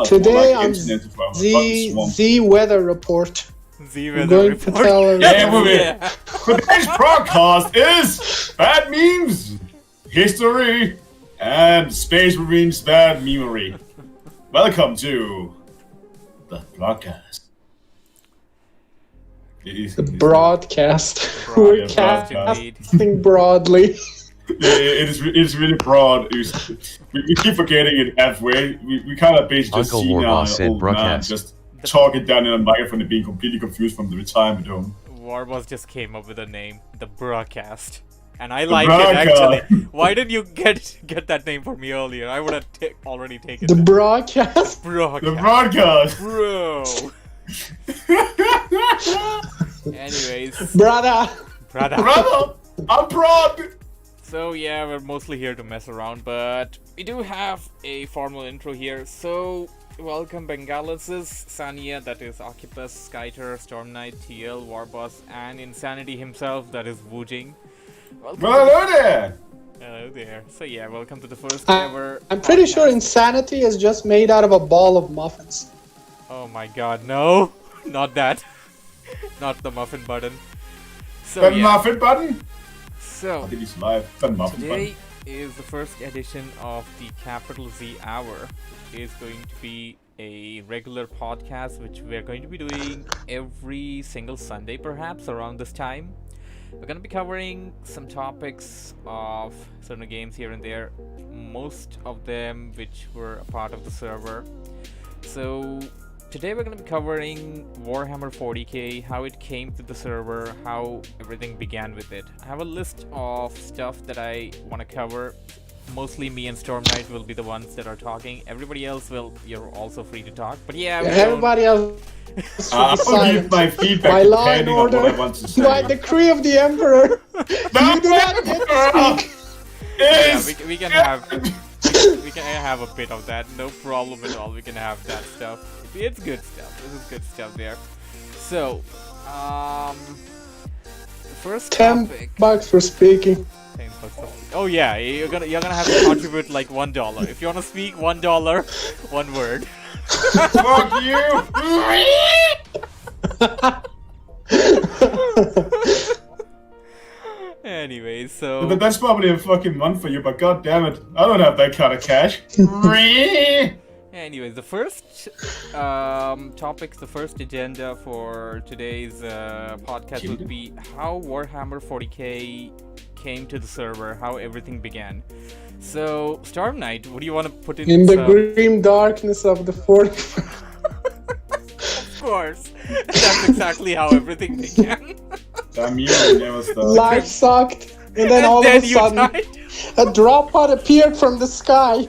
Today like on internet from a fucking swamp. Z Weather Report, Z I'm Weather going Report. to tell Yeah, movie. Yeah. Today's broadcast is bad memes, history, and Space Marine's bad memory. Welcome to the broadcast. It is the broadcast. We're Broadcast indeed. casting broadly. It is really broad. We keep forgetting it halfway. We kind of basically just Uncle see now Warboss an said old man broadcast. just talking down in a microphone and being completely confused from the retirement home. Warboss just came up with a name, the Broadcast. And I The like it Broadcast. actually. Why didn't you get that name for me earlier? I would have already taken The that. broadcast. Broadcast. The broadcast. Bro. Anyways, Brother. brother. Brother, I'm broad. So yeah, we're mostly here to mess around, but we do have a formal intro here. So welcome Bengalensis, Sania, that is Occupus, Skyter, Storm Knight, TL, Warboss, and Insanity himself, that is Wujing. Welcome. Well, hello there. Hello there. So yeah, welcome to the first I- ever. I'm pretty podcast. sure insanity is just made out of a ball of muffins. Oh my god, no! Not that. Not the muffin button. So The yeah. muffin button. So I think he's live. The muffin today button. is the first edition of the Capital Z Hour. It is going to be a regular podcast which we're going to be doing every single Sunday perhaps around this time. We're going to be covering some topics of certain games here and there, most of them which were a part of the server. So today we're going to be covering Warhammer 40k, how it came to the server, how everything began with it. I have a list of stuff that I want to cover. Mostly me and Storm Knight will be the ones that are talking. Everybody else you're also free to talk. But yeah, we don't- Everybody else. I'll give silent. my feedback By law and depending on what I order, want to say. by decree of the Emperor, you do not get to speak. yeah, Is we can have we can have a bit of that. No problem at all. We can have that stuff. It's good stuff. This is good stuff there. So, the first 10 topic. bucks for speaking. 10 bucks for- Oh yeah, you're gonna have to contribute like $1 if you wanna speak $1, one word. fuck you. Anyway, so That's probably a fucking month for you, but god damn it, I don't have that kind of cash. anyways, the first topics, the first agenda for today's podcast would be how Warhammer 40k came to the server, how everything began. So, Storm Knight, what do you want to put in? In the some- grim darkness of the 40. Of course, that's exactly how everything began. Damn you, never stop. Life sucked, and then And all then of a you sudden, died. a drop pod appeared from the sky.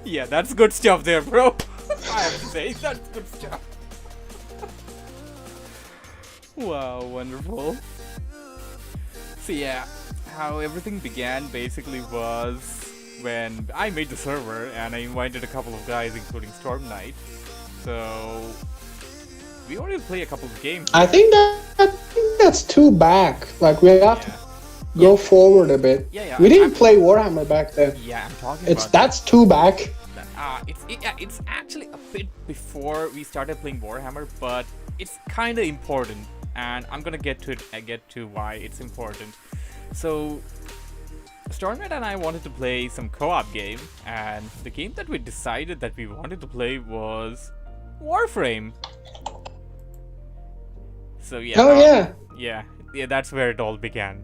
Yeah, that's good stuff there, bro. I have to say, that's good stuff. Wow, wonderful. So yeah, how everything began basically was when I made the server and I invited a couple of guys, including Storm Knight. So we wanted to play a couple of games. I think that's too back. Like, we have to Yeah. go forward a bit. Yeah, We didn't I'm- play Warhammer back then. Yeah, I'm talking It's about That's too back. it's actually a bit before we started playing Warhammer, but it's kind of important, and I'm gonna get to it. I get to why it's important. So, Stormknight and I wanted to play some co-op game, and the game that we decided that we wanted to play was Warframe. So yeah. Oh, yeah. Yeah, that's where it all began.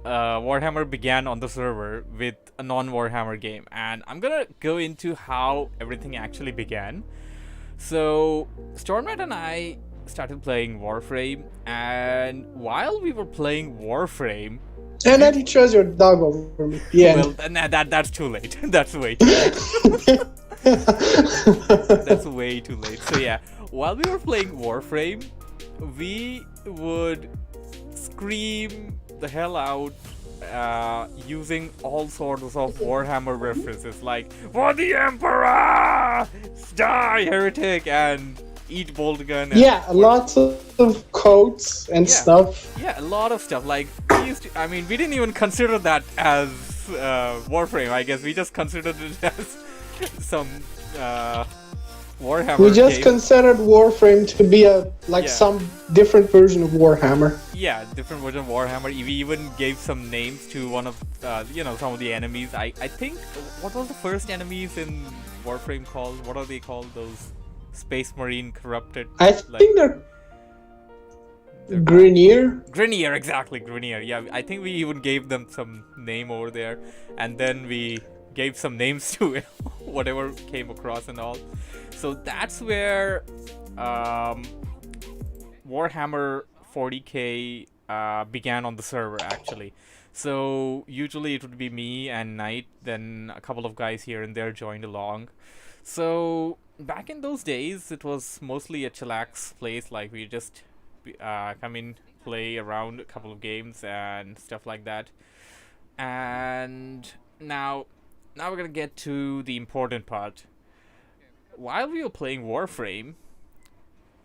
Warhammer began on the server with a non-Warhammer game, and I'm gonna go into how everything actually began. So, Stormknight and I started playing Warframe, and while we were playing Warframe, And then you chose your dog over me. Yeah. well, that's too late. That's way too late. That's way too late. So yeah, while we were playing Warframe, we would scream the hell out using all sorts of Warhammer references like "For the Emperor! Die, heretic!" and "Eat Boltgun." And Yeah, lots of codes and Yeah. stuff. Yeah, a lot of stuff. Like, we used to, I mean, we didn't even consider that as Warframe, I guess. We just considered it as some Warhammer We just game. considered Warframe to be some different version of Warhammer. Yeah, different version of Warhammer. We even gave some names to one of some of the enemies. I think, what was the first enemies in Warframe called? What are they called? Those Space Marine corrupted. I think they're Grenier. Grenier, exactly, Grenier. Yeah, I think we even gave them some name over there, and then we gave some names to it, whatever came across and all. So that's where Warhammer 40k began on the server, actually. So usually it would be me and Knight, then a couple of guys here and there joined along. So back in those days, it was mostly a chillax place. Like, we just come in, play around a couple of games and stuff like that. And now we're gonna get to the important part. While we were playing Warframe,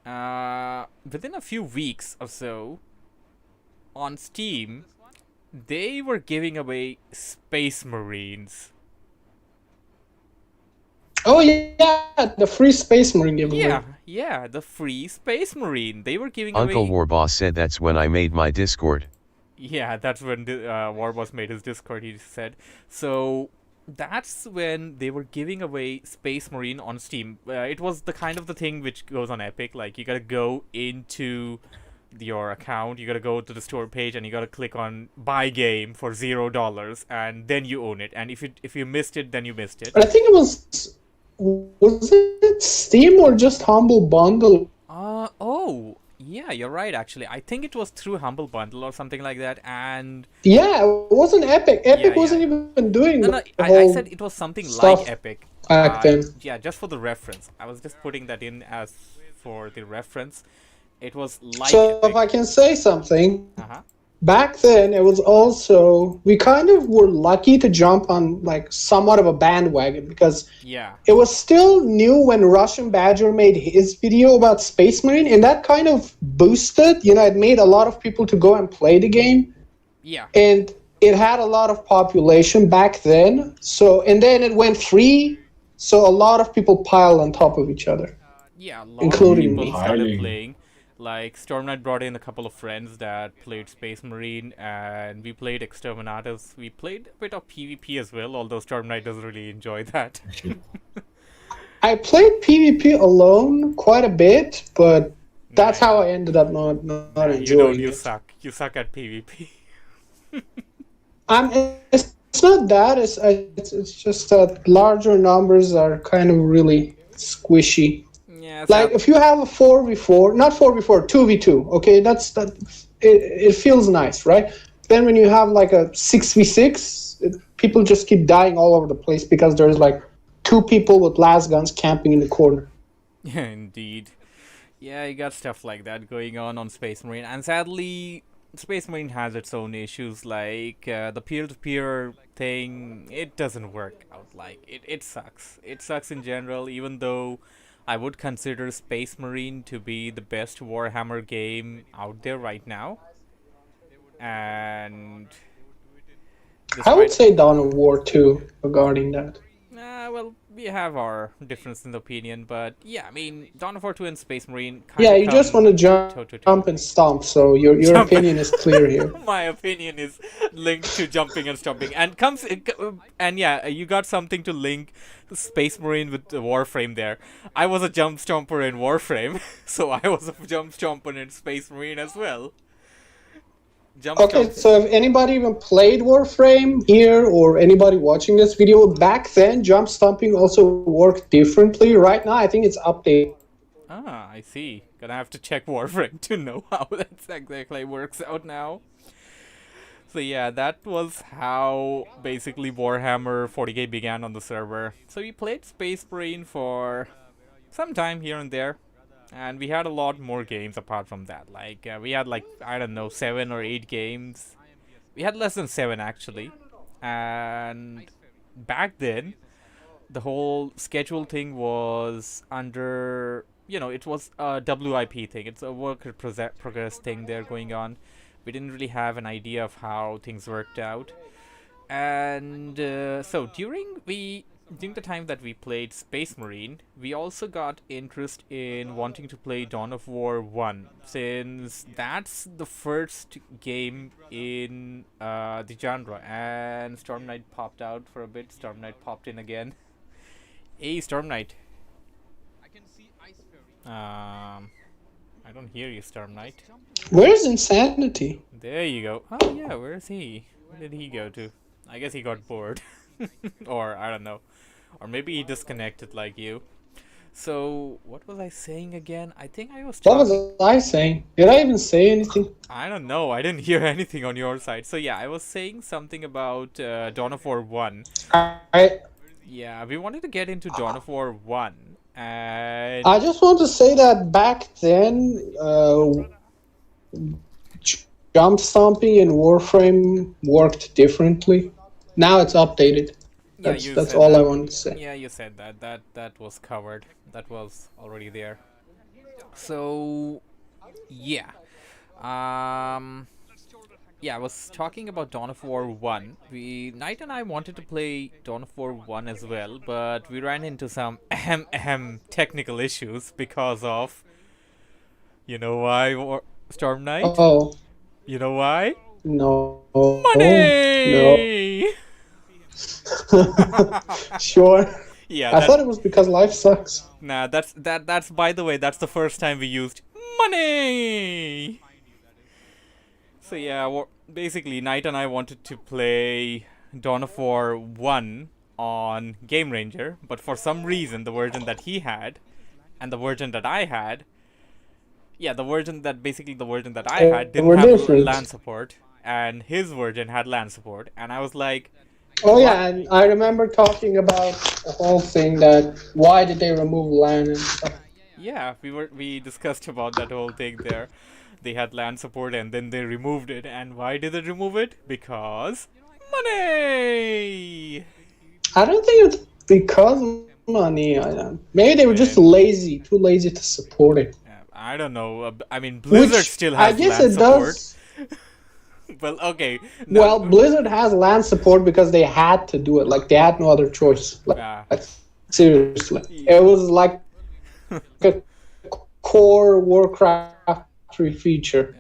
within a few weeks or so, on Steam, they were giving away Space Marines. Oh yeah, the free Space Marine giveaway. Yeah, the free Space Marine. They were giving Uncle away... Warboss said that's when I made my Discord. Yeah, that's when Warboss made his Discord, he said. So that's when they were giving away Space Marine on Steam. It was the kind of the thing which goes on Epic. Like, you gotta go into your account, you gotta go to the store page, and you gotta click on buy game for $0, and then you own it. And if you missed it, then you missed it. But I think it was it Steam or just Humble Bundle? Oh, yeah, you're right, actually. I think it was through Humble Bundle or something like that, and... Yeah, it wasn't Epic. Epic Yeah, wasn't even doing No, the I whole said it was something stuff like Epic. back then. Yeah, just for the reference. I was just putting that in as for the reference. It was like So Epic. if I can say something, Uh-huh. back then it was also, we kind of were lucky to jump on like somewhat of a bandwagon because Yeah. it was still new when Russian Badger made his video about Space Marine, and that kind of boosted, it made a lot of people to go and play the game, Yeah. and it had a lot of population back then. So, and then it went free, so a lot of people piled on top of each other. Yeah, a lot Including of people me. started Piling. playing. Like, Storm Knight brought in a couple of friends that played Space Marine, and we played Exterminatus. We played a bit of PvP as well, although Storm Knight doesn't really enjoy that. I played PvP alone quite a bit, but that's how I ended up not enjoying you it. suck. You suck at PvP. It's not that. It's just that larger numbers are kind of really squishy. Yeah, Like if you have a 4v4, not 4v4, 2v2, okay, it feels nice, right? Then when you have like a 6v6, people just keep dying all over the place because there's like two people with las guns camping in the corner. Yeah, indeed. Yeah, you got stuff like that going on Space Marine, and sadly, Space Marine has its own issues, like the peer-to-peer thing. It doesn't work out. Like, it sucks. It sucks in general, even though I would consider Space Marine to be the best Warhammer game out there right now. And I would say Dawn of War too regarding that. well, we have our difference in opinion, but yeah, I mean, Dawn of War 2 and Space Marine Yeah, you just want to jump and stomp, so your Jump. opinion is clear here. My opinion is linked to jumping and stomping, and yeah, you got something to link Space Marine with Warframe there. I was a jump stomper in Warframe, so I was a jump stomper in Space Marine as well. Okay, so if anybody even played Warframe here or anybody watching this video, back then jump stomping also worked differently. Right now I think it's updated. Ah, I see. Gonna have to check Warframe to know how that exactly works out now. So yeah, that was how basically Warhammer 40k began on the server. So we played Space Marine for some time here and there. And we had a lot more games apart from that. Like, we had like, I don't know, 7 or 8 games. We had less than 7 actually. And back then, the whole schedule thing was under, it was a WIP thing. It's a work in progress thing there going on. We didn't really have an idea of how things worked out. And so during during the time that we played Space Marine, we also got interest in wanting to play Dawn of War 1, since that's the first game in the genre. And Storm Knight popped out for a bit, Storm Knight popped in again. Hey, Storm Knight. I don't hear you, Storm Knight. Where's Insanity? There you go. Oh yeah, where is he? Where did he go to? I guess he got bored. Or, I don't know. Or maybe he disconnected like you. So, what was I saying again? I think I was What talking... was I saying? Did I even say anything? I don't know. I didn't hear anything on your side. So yeah, I was saying something about Dawn of War 1. I Yeah, we wanted to get into Dawn of War 1. And... I just want to say that back then, jump stomping in Warframe worked differently. Now it's updated. Yeah, That's all that. I wanted to say. Yeah, you said that. That was covered. That was already there. So, yeah. Yeah, I was talking about Dawn of War 1. Knight and I wanted to play Dawn of War 1 as well, but we ran into some technical issues because of... You know why, Storm Knight? Oh, You know why? no. Money! No. Sure. Yeah, I thought it was because life sucks. nah, that's by the way, that's the first time we used money. So yeah, basically Knight and I wanted to play Dawn of War 1 on Game Ranger, but for some reason the version that he had and the version that I had, yeah, the version that I had didn't were have different. LAN support, and his version had LAN support, and I was like, Oh yeah, and I remember talking about the whole thing that why did they remove LAN and stuff. yeah, we discussed about that whole thing there. They had LAN support and then they removed it. And why did they remove it? Because money. I don't think it's because of money. Maybe they were just lazy, too lazy to support it. I don't know. I mean, Blizzard Which still I has guess LAN it support. does. Well, okay. No, Well, Blizzard has LAN support because they had to do it. Like they had no other choice. Like seriously, it was like a core Warcraft 3 feature.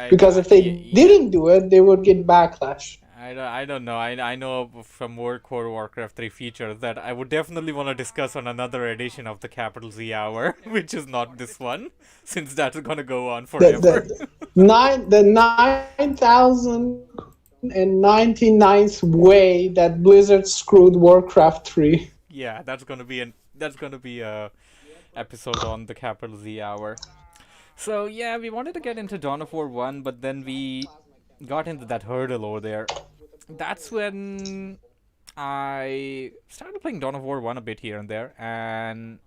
Because if they didn't do it, they would get backlash. I don't know. I know from more core Warcraft 3 features that I would definitely want to discuss on another edition of the Capital Z Hour, which is not this one, since that's gonna go on forever. The 9,099th way that Blizzard screwed Warcraft 3. Yeah, that's gonna be a episode on the Capital Z Hour. So yeah, we wanted to get into Dawn of War 1, but then we got into that hurdle over there. That's when I started playing Dawn of War 1 a bit here and there, and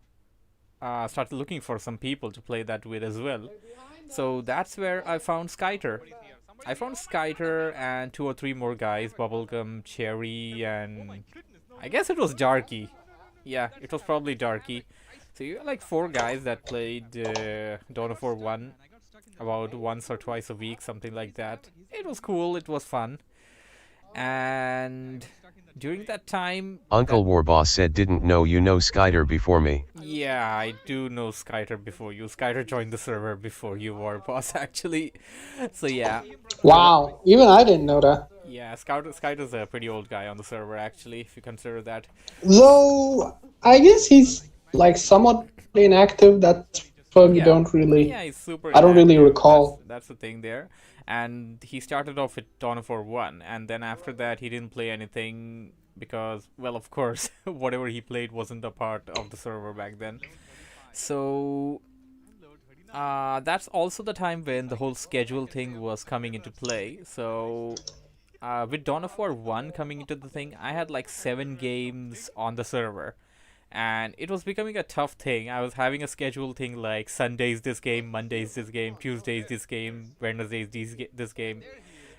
started looking for some people to play that with as well. So that's where I found Skyter. I found Skyter and 2 or 3 more guys, Bubblegum, Cherry, and I guess it was Darky. Yeah, it was probably Darky. So you were like 4 guys that played Dawn of War 1 about once or twice a week, something like that. It was cool, it was fun. And during that time... Uncle Warboss said didn't know you know Skyter before me. Yeah, I do know Skyter before you. Skyter joined the server before you, Warboss, actually. So yeah. Wow, even I didn't know that. Yeah, Skyter's a pretty old guy on the server, actually, if you consider that. Though, I guess he's like somewhat inactive. That's why we don't really... Yeah, he's super I don't really inactive. recall. That's the thing there. And he started off with Dawn of War 1, and then after that he didn't play anything because, well, of course, whatever he played wasn't a part of the server back then. So that's also the time when the whole schedule thing was coming into play. So with Dawn of War 1 coming into the thing, I had like 7 games on the server. And it was becoming a tough thing. I was having a schedule thing like Sundays this game, Mondays this game, Tuesdays this game, Wednesdays this game.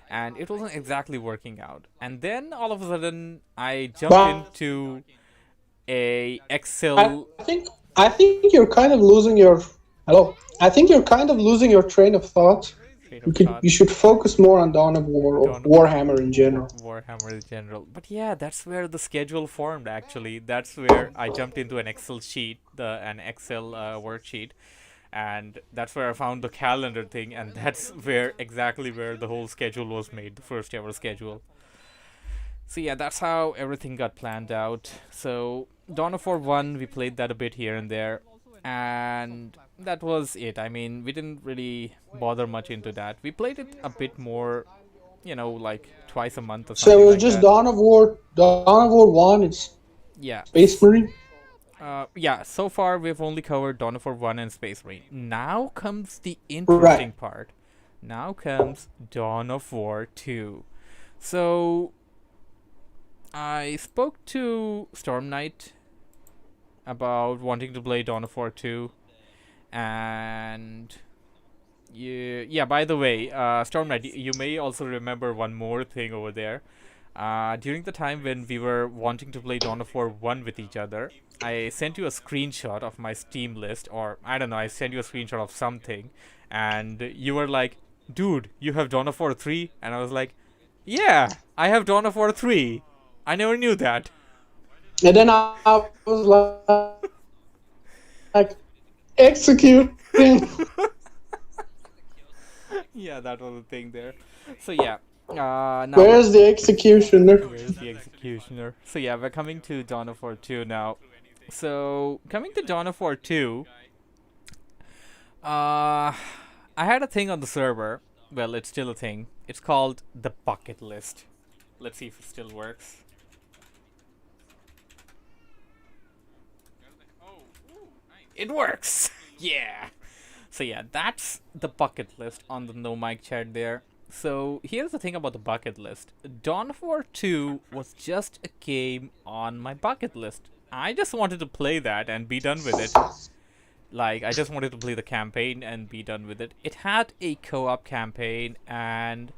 And it wasn't exactly working out. And then all of a sudden, I jumped into a Excel... I think you're kind of losing your... Hello? I think you're kind of losing your train of thought. train You of could thought. you should focus more on Dawn of War or Dawn of Warhammer in general. Warhammer in general. But yeah, that's where the schedule formed actually. That's where I jumped into an Excel sheet, an Excel worksheet, and that's where I found the calendar thing, and that's where exactly where the whole schedule was made, the first ever schedule. So yeah, that's how everything got planned out. So Dawn of War 1, we played that a bit here and there, and that was it. I mean, we didn't really bother much into that. We played it a bit more, like twice a month or So something it was like just that. Dawn of War 1. It's Yeah. Space Marine. Yeah, so far we've only covered Dawn of War 1 and Space Marine. Now comes the interesting part. Now comes Dawn of War 2. So, I spoke to Storm Knight about wanting to play Dawn of War 2. And, yeah, by the way, Storm Knight, you may also remember one more thing over there. During the time when we were wanting to play Dawn of War 1 with each other, I sent you a screenshot of my Steam list, or I don't know, I sent you a screenshot of something, and you were like, dude, you have Dawn of War 3? And I was like, yeah, I have Dawn of War 3. I never knew that. And then I was like executing. Yeah, that was the thing there. So yeah, now Where's the executioner? where's the executioner? So yeah, we're coming to Dawn of War 2 now. So coming to Dawn of War 2, I had a thing on the server. Well, it's still a thing. It's called the bucket list. Let's see if it still works. It works! Yeah! So yeah, that's the bucket list on the No Mic chat there. So here's the thing about the bucket list. Dawn of War 2 was just a game on my bucket list. I just wanted to play that and be done with it. Like, I just wanted to play the campaign and be done with it. It had a co-op campaign, and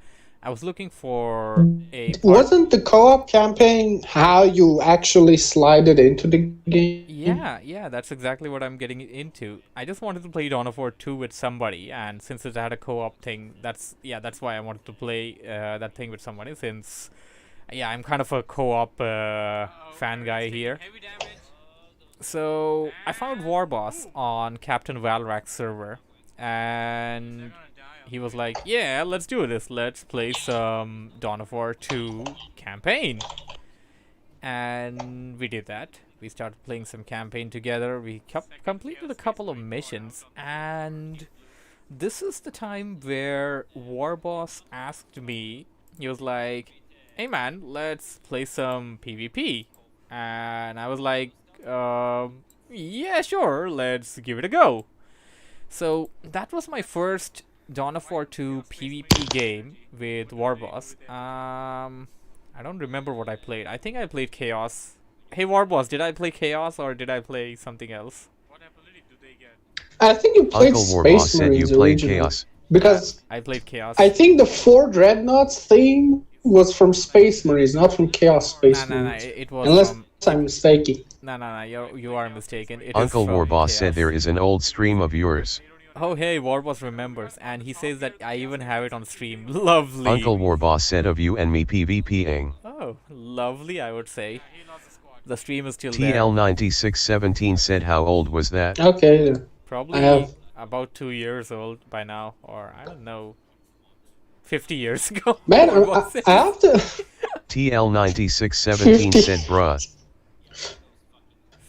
I was looking for a Wasn't the co-op campaign how you actually slided into the game? Yeah, that's exactly what I'm getting into. I just wanted to play Dawn of War 2 with somebody, and since it had a co-op thing, that's why I wanted to play that thing with somebody, since, yeah, I'm kind of a co-op fan guy here. So, I found Warboss on Captain Valrak's server, and he was like, yeah, let's do this. Let's play some Dawn of War 2 campaign. And we did that. We started playing some campaign together. We completed a couple of missions, and this is the time where Warboss asked me, he was like, hey man, let's play some PvP. And I was like, yeah, sure, let's give it a go. So that was my first Dawn of War 2 PvP game with Warboss. I don't remember what I played. I think I played Chaos. Hey Warboss, did I play Chaos or did I play something else? I think you played Uncle Warboss Space said Marines you played originally. Chaos. Because I played Chaos. I think the 4 Dreadnoughts theme was from Space Marines, not from Chaos Space Nah, Marines. it was Unless from... I'm mistaken. Nah, you are mistaken. It is Uncle from Warboss said Chaos. there is an old stream of yours. Oh hey, Warboss remembers, and he says that I even have it on stream. Lovely. Uncle Warboss said of you and me PvPing. Oh, lovely, I would say. The stream is still there. TL9617 said how old was that? Okay, then. Probably I have- about 2 years old by now, or I don't know, 50 years ago. Man, Warboss said. I have to TL9617 said bruh.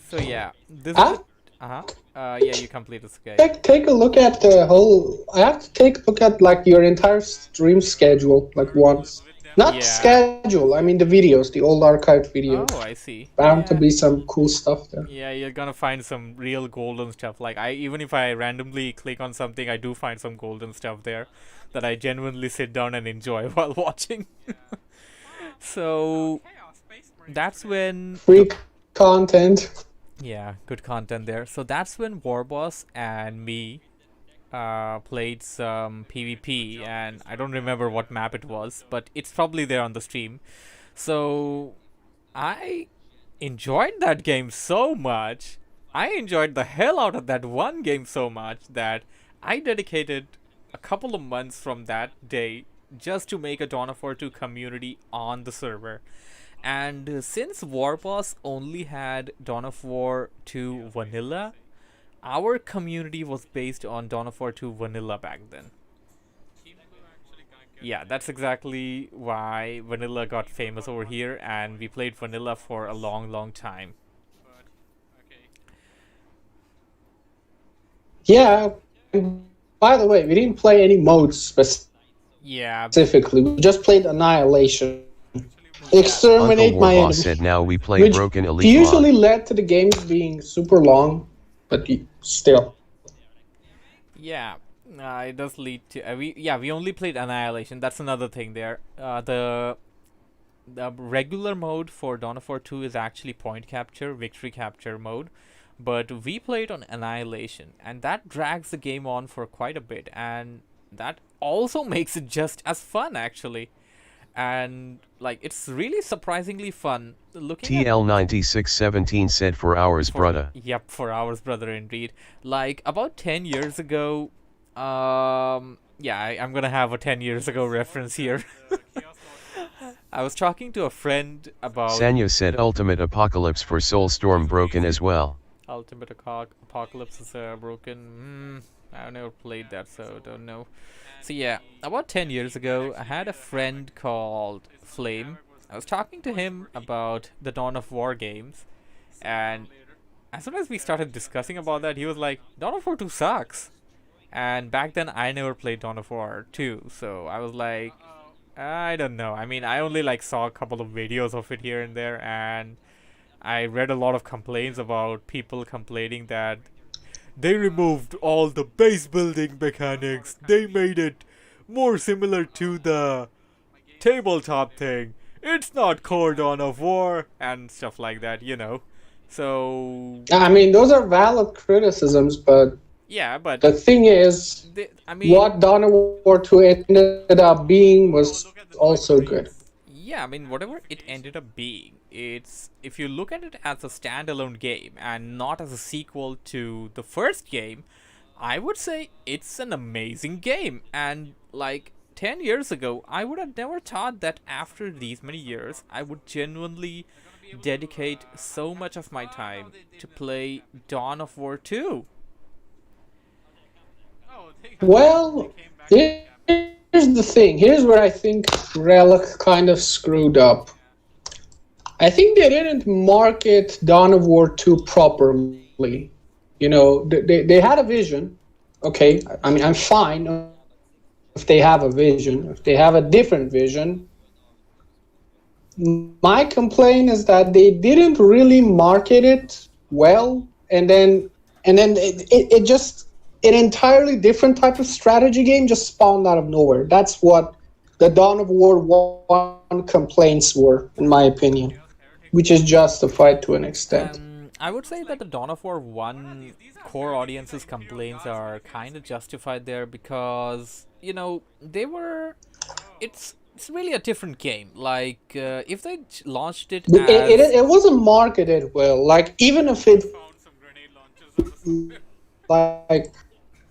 So yeah, this Ah. is... yeah, you complete this, okay. take a look at the whole. I have to take a look at like your entire stream schedule, like once. Not Yeah. schedule. I mean the videos, the old archived videos. Oh, I see. Bound to be some cool stuff there. Yeah, you're gonna find some real golden stuff. Like, even if I randomly click on something, I do find some golden stuff there that I genuinely sit down and enjoy while watching. So that's when... Free content. Yeah, good content there. So that's when Warboss and me played some PvP, and I don't remember what map it was, but it's probably there on the stream. So I enjoyed that game so much. I enjoyed the hell out of that one game so much that I dedicated a couple of months from that day just to make a Dawn of War 2 community on the server. And since Warboss only had Dawn of War 2 vanilla, our community was based on Dawn of War 2 vanilla back then. Yeah, that's exactly why vanilla got famous over here, and we played vanilla for a long, long time. Yeah. By the way, we didn't play any modes Yeah, specifically. We just played Annihilation. Uncle Exterminate my Warboss enemy. said now we play Which Broken Elite usually mod. led to the games being super long, but still. yeah, it does lead to we only played Annihilation. That's another thing there. The regular mode for Dawn of War 2 is actually point capture, victory capture mode, but we played on Annihilation, and that drags the game on for quite a bit, and that also makes it just as fun actually. And like, it's really surprisingly fun looking at TL9617 said for hours, brother. Yep, for hours, brother, indeed. Like, about 10 years ago, I'm gonna have a 10 years ago reference here. I was talking to a friend about Sanya said Ultimate Apocalypse for Soulstorm broken as well. Ultimate Apocalypse is broken. I've never played that, so don't know. So yeah, about 10 years ago, I had a friend called Flame. I was talking to him about the Dawn of War games, and as soon as we started discussing about that, he was like, Dawn of War 2 sucks. And back then, I never played Dawn of War 2, so I was like, I don't know. I mean, I only like saw a couple of videos of it here and there, and I read a lot of complaints about people complaining that they removed all the base building mechanics. They made it more similar to the tabletop thing. It's not core Dawn of War and stuff like that, you know. So I mean, those are valid criticisms, but yeah, but the thing is, I mean, what Dawn of War 2 ended up being was also good. yeah, I mean, whatever it ended up being, it's, if you look at it as a standalone game and not as a sequel to the first game, I would say it's an amazing game. And like 10 years ago, I would have never thought that after these many years, I would genuinely dedicate so much of my time to play Dawn of War 2. Well, here's the thing. Here's where I think Relic kind of screwed up. I think they didn't market Dawn of War 2 properly. You know, they had a vision. Okay, I mean, I'm fine if they have a vision. If they have a different vision. My complaint is that they didn't really market it well, and then it just, an entirely different type of strategy game just spawned out of nowhere. That's what the Dawn of War 1 complaints were, in my opinion, which is justified to an extent. I would say that the Dawn of War 1 core audience's complaints are kind of justified there because, you know, it's really a different game. Like, if they launched it as... It wasn't marketed well. Like, even if it... Like,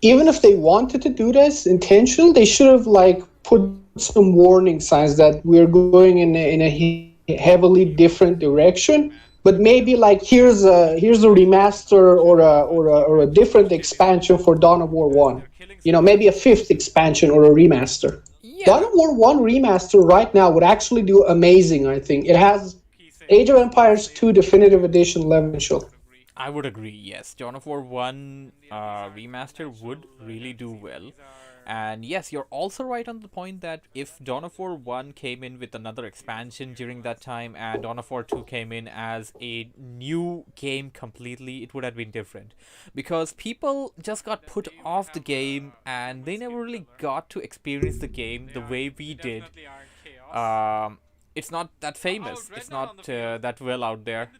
even if they wanted to do this intentionally, they should have, like, put some warning signs that we're going in a heavily different direction. But maybe, like, here's a remaster or a different expansion for Dawn of War 1. You know, maybe a 5th expansion or a remaster. Yeah. Dawn of War 1 remaster right now would actually do amazing, I think. It has Age of Empires 2 Definitive Edition level. I would agree, yes. Dawn of War 1 remaster would really do well. And yes, you're also right on the point that if Dawn of War 1 came in with another expansion during that time and Dawn of War 2 came in as a new game completely, it would have been different. Because people just got put off the game and they never really got to experience the game the way we did. It's not that famous. It's not that well out there.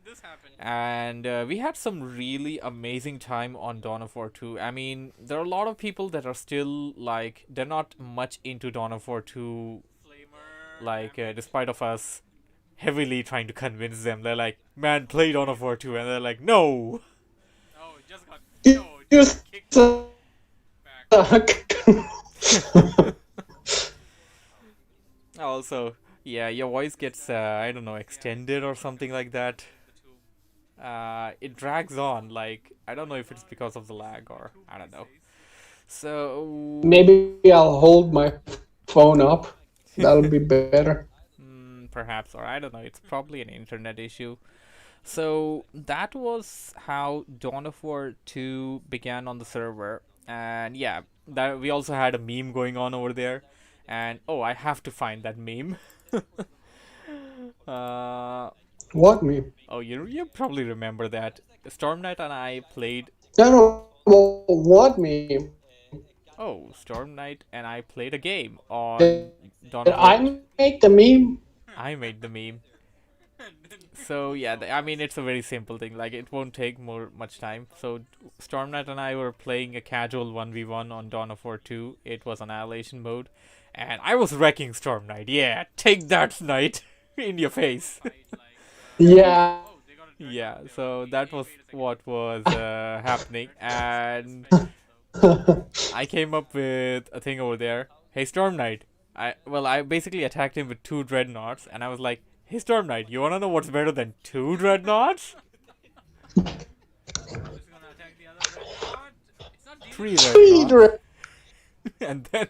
And we had some really amazing time on Dawn of War 2. I mean, there are a lot of people that are still, like, they're not much into Dawn of War 2, like, despite of us heavily trying to convince them. They're like, man, play Dawn of War 2. And they're like, no. Also, yeah, your voice gets I don't know, extended or something like that. It drags on. Like, I don't know if it's because of the lag or I don't know. So Maybe I'll hold my phone up. That'll be better. perhaps, or I don't know. It's probably an internet issue. So that was how Dawn of War 2 began on the server. And yeah, that we also had a meme going on over there. And oh, I have to find that meme. uh, What me? oh, you probably remember that. Storm Knight and I played. No, no. Well, what me? Oh, Storm Knight and I played a game Did on Dawn of War. I make the meme? I made the meme. So yeah, I mean it's a very simple thing. Like it won't take much time. So Storm Knight and I were playing a casual 1v1 on Dawn of War 2. It was Annihilation mode, and I was wrecking Storm Knight. Yeah, take that, Knight, in your face. Yeah. Yeah, so that was what was happening, and I came up with a thing over there. Hey, Storm Knight. I basically attacked him with 2 dreadnoughts, and I was like, "Hey, Storm Knight, you wanna know what's better than 2 dreadnoughts? 3 Three dreadnoughts." dra- And then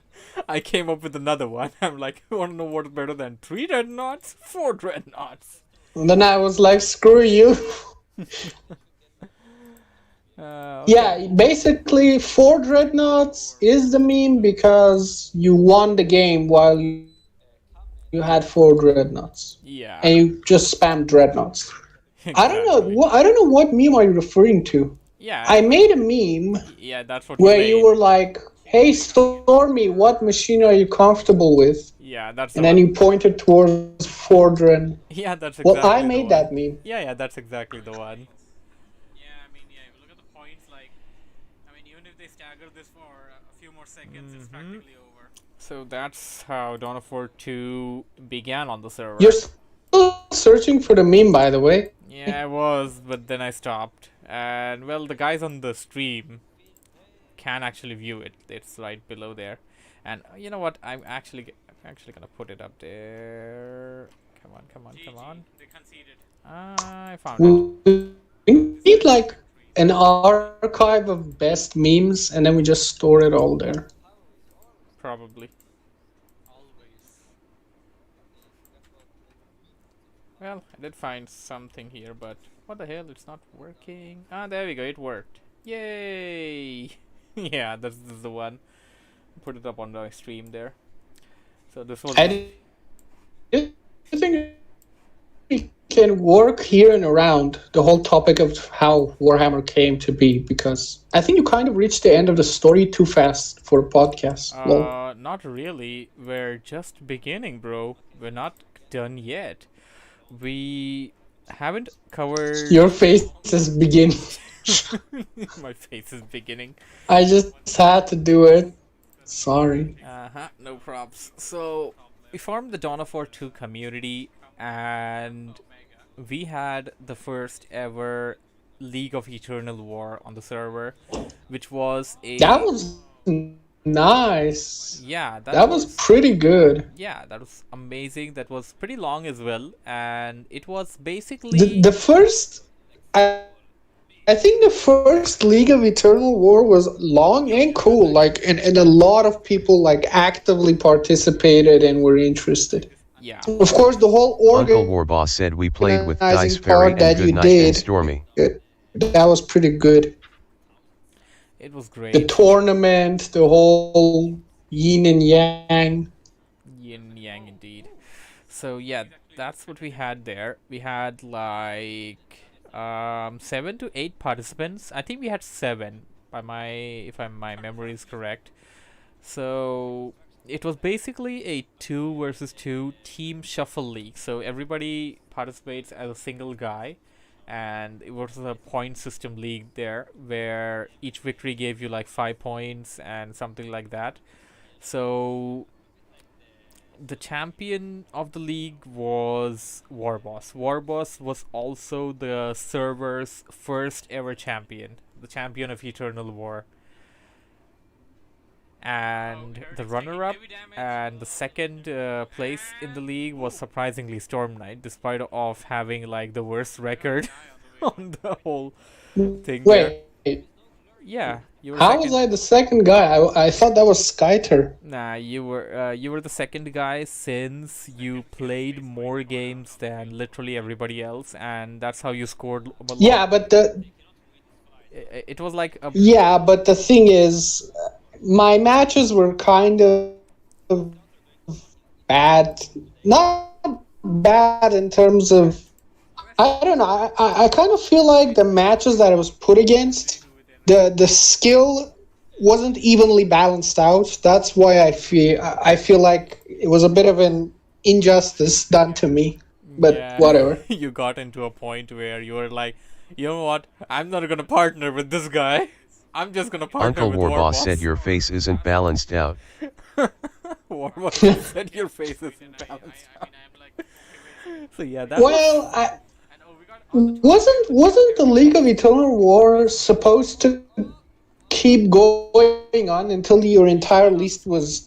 I came up with another one. I'm like, "You wanna know what's better than 3 dreadnoughts? 4 dreadnoughts." And then I was like, screw you. Okay. Yeah, basically, 4 dreadnoughts is the meme because you won the game while you had 4 dreadnoughts. Yeah. And you just spammed dreadnoughts. I don't know. Exactly. I don't know what meme are you referring to. Yeah. I made a meme Yeah, that's what where you you made. were like, "Hey Stormy, what machine are you comfortable with?" Yeah, that's the And then one. you pointed towards 4 dread. Yeah, that's exactly Well, I the made one. that meme. Yeah, that's exactly the one. Yeah, I mean, yeah, look at the points, like, I mean, even if they stagger this for a few more seconds, it's practically over. So that's how Dawn of War 2 began on the server. You're still searching for the meme, by the way. Yeah, I was, but then I stopped. And, well, the guys on the stream can actually view it. It's right below there. And you know what? I'm actually gonna put it up there. Come on, come on, come on. They conceded. I found it. We need like an archive of best memes, and then we just store it all there. Probably. Well, I did find something here, but what the hell? It's not working. Ah, there we go. It worked. Yay! Yeah, this is the one. Put it up on the stream there. So this was. I think we can work here and around the whole topic of how Warhammer came to be, because I think you kind of reached the end of the story too fast for a podcast. Well, Not really. We're just beginning, bro. We're not done yet. We haven't covered. your face is beginning. My face is beginning. I just had to do it. Sorry. No props. So, we formed the Dawn of War 2 community, and we had the first ever League of Eternal War on the server, which was a. That was nice. Yeah, That was pretty good. Yeah, that was amazing. That was pretty long as well, and it was basically. The first, I think the first League of Eternal War was long and cool. Like, and a lot of people like actively participated and were interested. Yeah. Of course, the whole Uncle Warboss said we played with organizing Dice Fairy part that and you Good Night and did. Stormy. That was pretty good. It was The great. tournament, the whole yin and yang. Yin yang indeed. So yeah, that's what we had there. We had like 7 to 8 participants. I think we had 7 by my memory is correct. So it was basically a 2 versus 2 team shuffle league. So everybody participates as a single guy, and it was a point system league there where each victory gave you like 5 points and something like that. So the champion of the league was Warboss. Warboss was also the server's first ever champion, the champion of Eternal War. and the runner-up and the second place in the league was surprisingly Storm Knight, despite of having like the worst record on the whole thing there. Wait, Yeah, you were how was second. I the second guy? I thought that was Skyter. Nah, you were the second guy since you played more games than literally everybody else, and that's how you scored a lot. Yeah, but It was like a the thing is, my matches were kind of bad. Not bad in terms of, I don't know. I kind of feel like the matches that I was put against, the skill wasn't evenly balanced out. That's why I feel like it was a bit of an injustice done to me. But yeah, whatever. you got into a point where you were like, you know what? I'm not gonna partner with this guy. I'm just gonna partner Uncle with Warboss said your face isn't balanced out. Warboss said your face isn't balanced out. So yeah, that Well, wasn't the League of Eternal War supposed to keep going on until your entire list was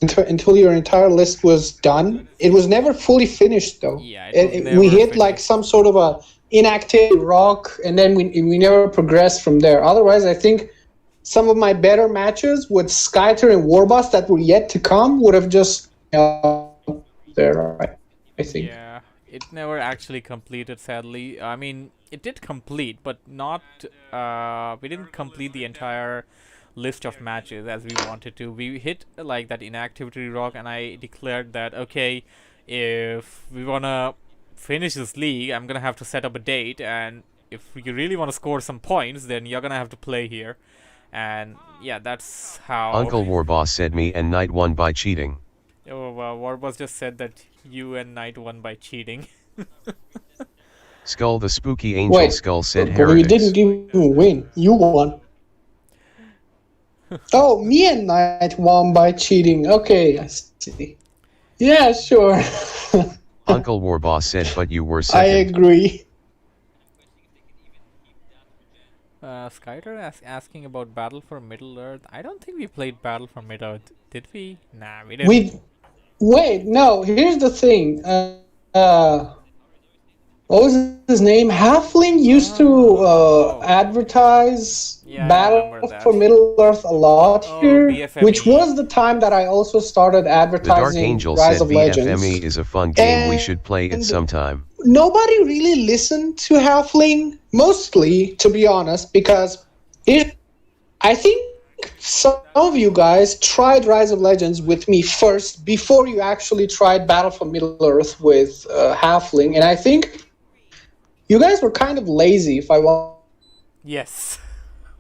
done? It was never fully finished though. Yeah, We hit like some sort of a inactive rock, and then we never progressed from there. Otherwise, I think some of my better matches with Skyter and Warboss that were yet to come would have just there. I think. Yeah, it never actually completed, sadly. I mean, it did complete, but not. We didn't complete the entire list of matches as we wanted to. We hit like that inactivity rock, and I declared that okay, if we wanna finish this league, I'm gonna have to set up a date, and if you really want to score some points, then you're gonna have to play here. And yeah, that's how. Uncle Warboss said me and Knight won by cheating. Oh, Warboss just said that you and Knight won by cheating. Skull the spooky angel Wait, skull said but we heretics. didn't even win. You won. Oh, me and Knight won by cheating. Okay, I see. Yeah, sure. Uncle Warboss said but you were I second. agree. Skyter asking about Battle for Middle Earth. I don't think we played Battle for Middle Earth, did we? Nah, we didn't. Wait, no, here's the thing. What was his name? Halfling used to advertise Yeah, I Battle remember that. for Middle Earth a lot Oh, here, BFME. which was the time that I also started The Dark advertising Angel Rise said of Legends. BFME is a fun game, we And- should play it sometime. Nobody really listened to Halfling, mostly, to be honest, because I think some of you guys tried Rise of Legends with me first before you actually tried Battle for Middle Earth with Halfling, and I think you guys were kind of lazy, if I want. Yes.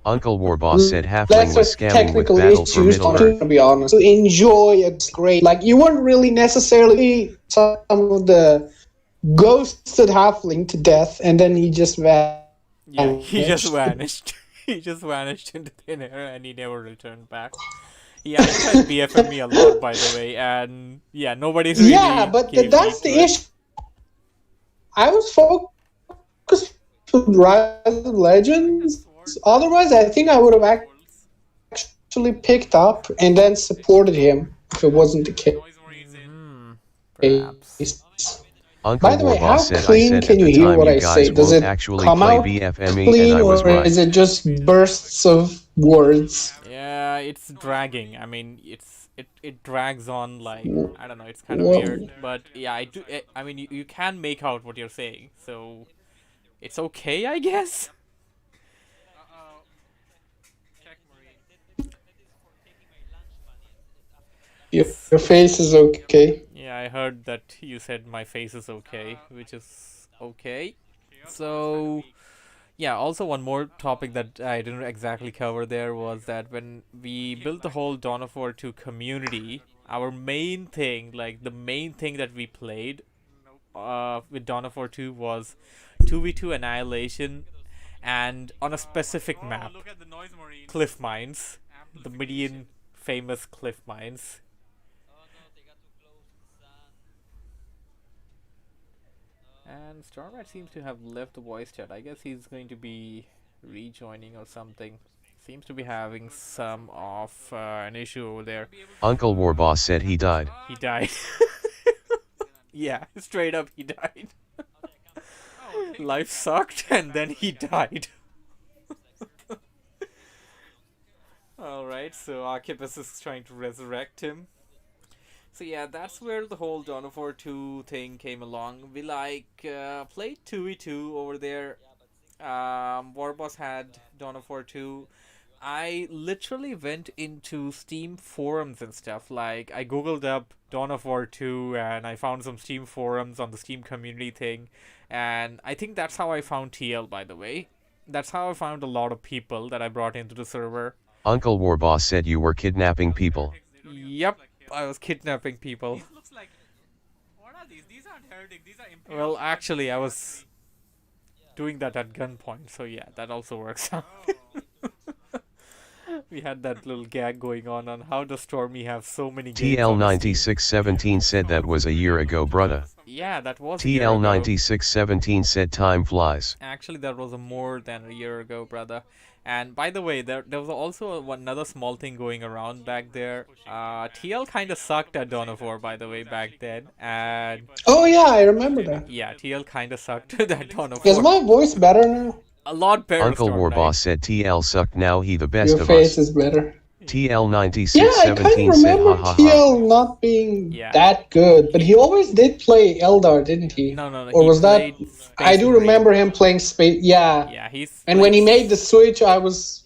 Uncle Warboss said Halfling That's was a scamming with technical Battle for issue, Middle Earth. to be honest. To enjoy it's great. Like, you weren't really necessarily some of the ghosted Halfling to death, and then he just vanished. Yeah, he just vanished. He just vanished into thin air and he never returned back. He advertised BFME a lot, by the way, and yeah, nobody's really. Yeah, but gave that's heed the to it. issue. I was focused on Rise of Legends. Otherwise, I think I would have actually picked up and then supported him if it wasn't the case. Perhaps. Uncle By the way, how Warboss said I clean said can at you the hear time what you I guys say? Does won't it actually come play out BFME clean, and I was or right. is it just bursts of words? Yeah, it's dragging. I mean, it drags on like I don't know. It's kind of Whoa. weird, but yeah, I do. I mean, you can make out what you're saying, so it's okay, I guess. Your face is okay. Yeah, I heard that you said my face is okay, which is okay. So, yeah, also one more topic that I didn't exactly cover there was that when we built the whole Dawn of War 2 community, our main thing, like the main thing that we played with Dawn of War 2 was 2v2 Annihilation and on a specific map, Cliff Mines, the Midian famous Cliff Mines. And Stormrat seems to have left the voice chat. I guess he's going to be rejoining or something. seems to be having some of an issue over there. Uncle Warboss said he died. He died. Yeah, straight up he died. Life sucked and then he died. Alright, so Archipus is trying to resurrect him. So yeah, that's where the whole Dawn of War 2 thing came along. We played 2v2 over there. Warboss had Dawn of War 2. I literally went into Steam forums and stuff. Like, I googled up Dawn of War 2 and I found some Steam forums on the Steam community thing. And I think that's how I found TL, by the way. That's how I found a lot of people that I brought into the server. Uncle Warboss said you were kidnapping people. Yep, I was kidnapping people. These looks like. What are these? These aren't heretic. These are imperial. Well, actually, I was doing that at gunpoint, so yeah, that also works out. We had that little gag going on how does Stormy have so many games on his Steam. TL9617 said that was a year ago, brudda. Yeah, that was a year ago. TL9617 said time flies. Actually, that was more than a year ago, brother. And by the way, there was also another small thing going around back there. TL kind of sucked at Dawn of War, by the way, back then. And Oh yeah, I remember that. yeah, TL kind of sucked at Dawn of War. Is my voice better now? A lot better. Uncle Storm Warboss Knight. said TL sucked, now he the best Your of face us. is better. Yeah, I kind TL9617 of said remember ha ha ha. TL not being Yeah. that good, but he always did play Eldar, didn't he? No. Or he was that? played I Space do Marine. remember him playing Space. Yeah. Yeah, he's. And when he made the switch, I was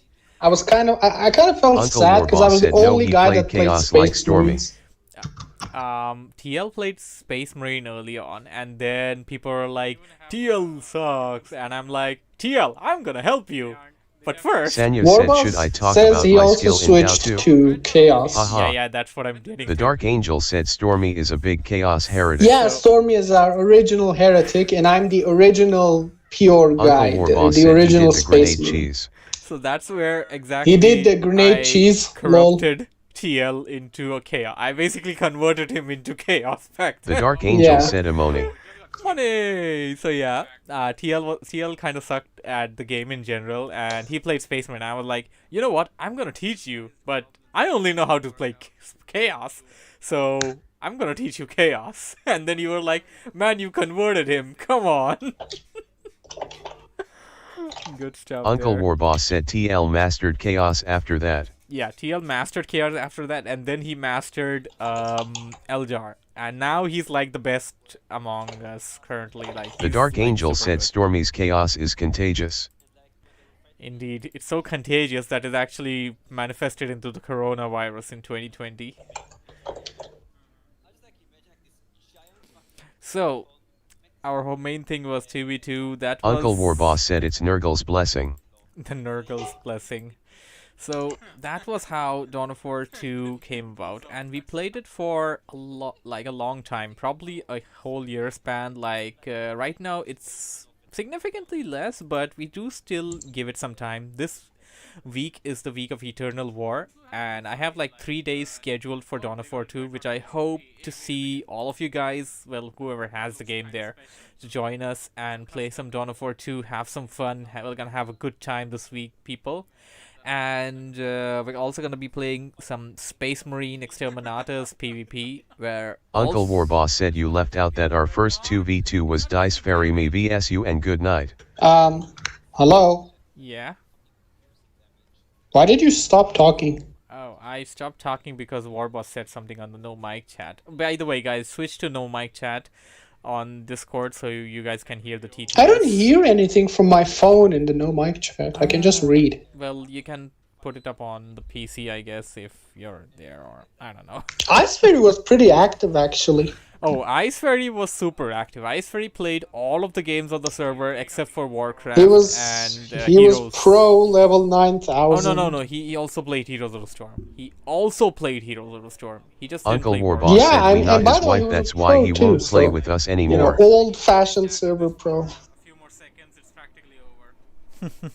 kind of, I kind of felt Uncle sad because I Warboss was the said no, only he guy played that played Chaos Space like Stormy. Marines. TL played Space Marine early on, and then people are like, TL sucks, and I'm like, TL, I'm gonna help you. But first, Sanya said, Warboss should I talk says about he my also skill in Dow switched too? to Chaos. Haha. yeah, that's what I'm getting. The to. Dark Angel said Stormy is a big Chaos heretic. Yeah, So- Stormy is our original heretic, and I'm the original pure guy, Uncle the, Warboss the said original he did the grenade Space Marine. cheese. So that's where exactly He did the grenade I cheese, lol. corrupted TL into a chaos. I basically converted him into chaos back The then. Dark Angel Yeah. said Amoni. Money. So yeah, TL kind of sucked at the game in general, and he played Space Marine. I was like, you know what? I'm gonna teach you, but I only know how to play chaos, so I'm gonna teach you chaos. And then you were like, man, you converted him. Come on. Good stuff. Uncle there. Warboss said TL mastered Chaos after that. Yeah, TL mastered chaos after that, and then he mastered Eldar, and now he's like the best among us currently. Like The he's, Dark like, Angel super said good. Stormy's Chaos is contagious. Indeed, it's so contagious that it actually manifested into the coronavirus in 2020. So, our whole main thing was 2v2. That Uncle was Warboss said it's Nurgle's blessing. the Nurgle's blessing. So that was how Dawn of War 2 came about, and we played it for a long time, probably a whole year span. Right now it's significantly less, but we do still give it some time. This week is the week of Eternal War, and I have like 3 days scheduled for Dawn of War 2, which I hope to see all of you guys, well, whoever has the game there, to join us and play some Dawn of War 2, have some fun. We're gonna have a good time this week, people. And we're also gonna be playing some Space Marine Exterminators PvP, where Uncle Warboss said you left out that our first 2v2 was Dice Fairy Me vs you and good night. Hello? Yeah. Why did you stop talking? Oh, I stopped talking because Warboss said something on the no mic chat. By the way, guys, switch to no mic chat on Discord so you guys can hear the TTS. I don't hear anything from my phone in the no mic chat. I can just read. Well, you can put it up on the PC, I guess, if you're there, or I don't know. Ice Fairy was pretty active, actually. Oh, Ice Fairy was super active. Ice Fairy played all of the games on the server except for Warcraft He was and he Heroes. was pro level 9,000. Oh, no. He also played Heroes of the Storm. He also played Heroes of the Storm. He just Uncle didn't play Warboss Yeah, said we and not by his the way, he wife, was a that's why pro he too, won't play so, with us You know, anymore. old-fashioned server pro. A few more seconds, it's practically over.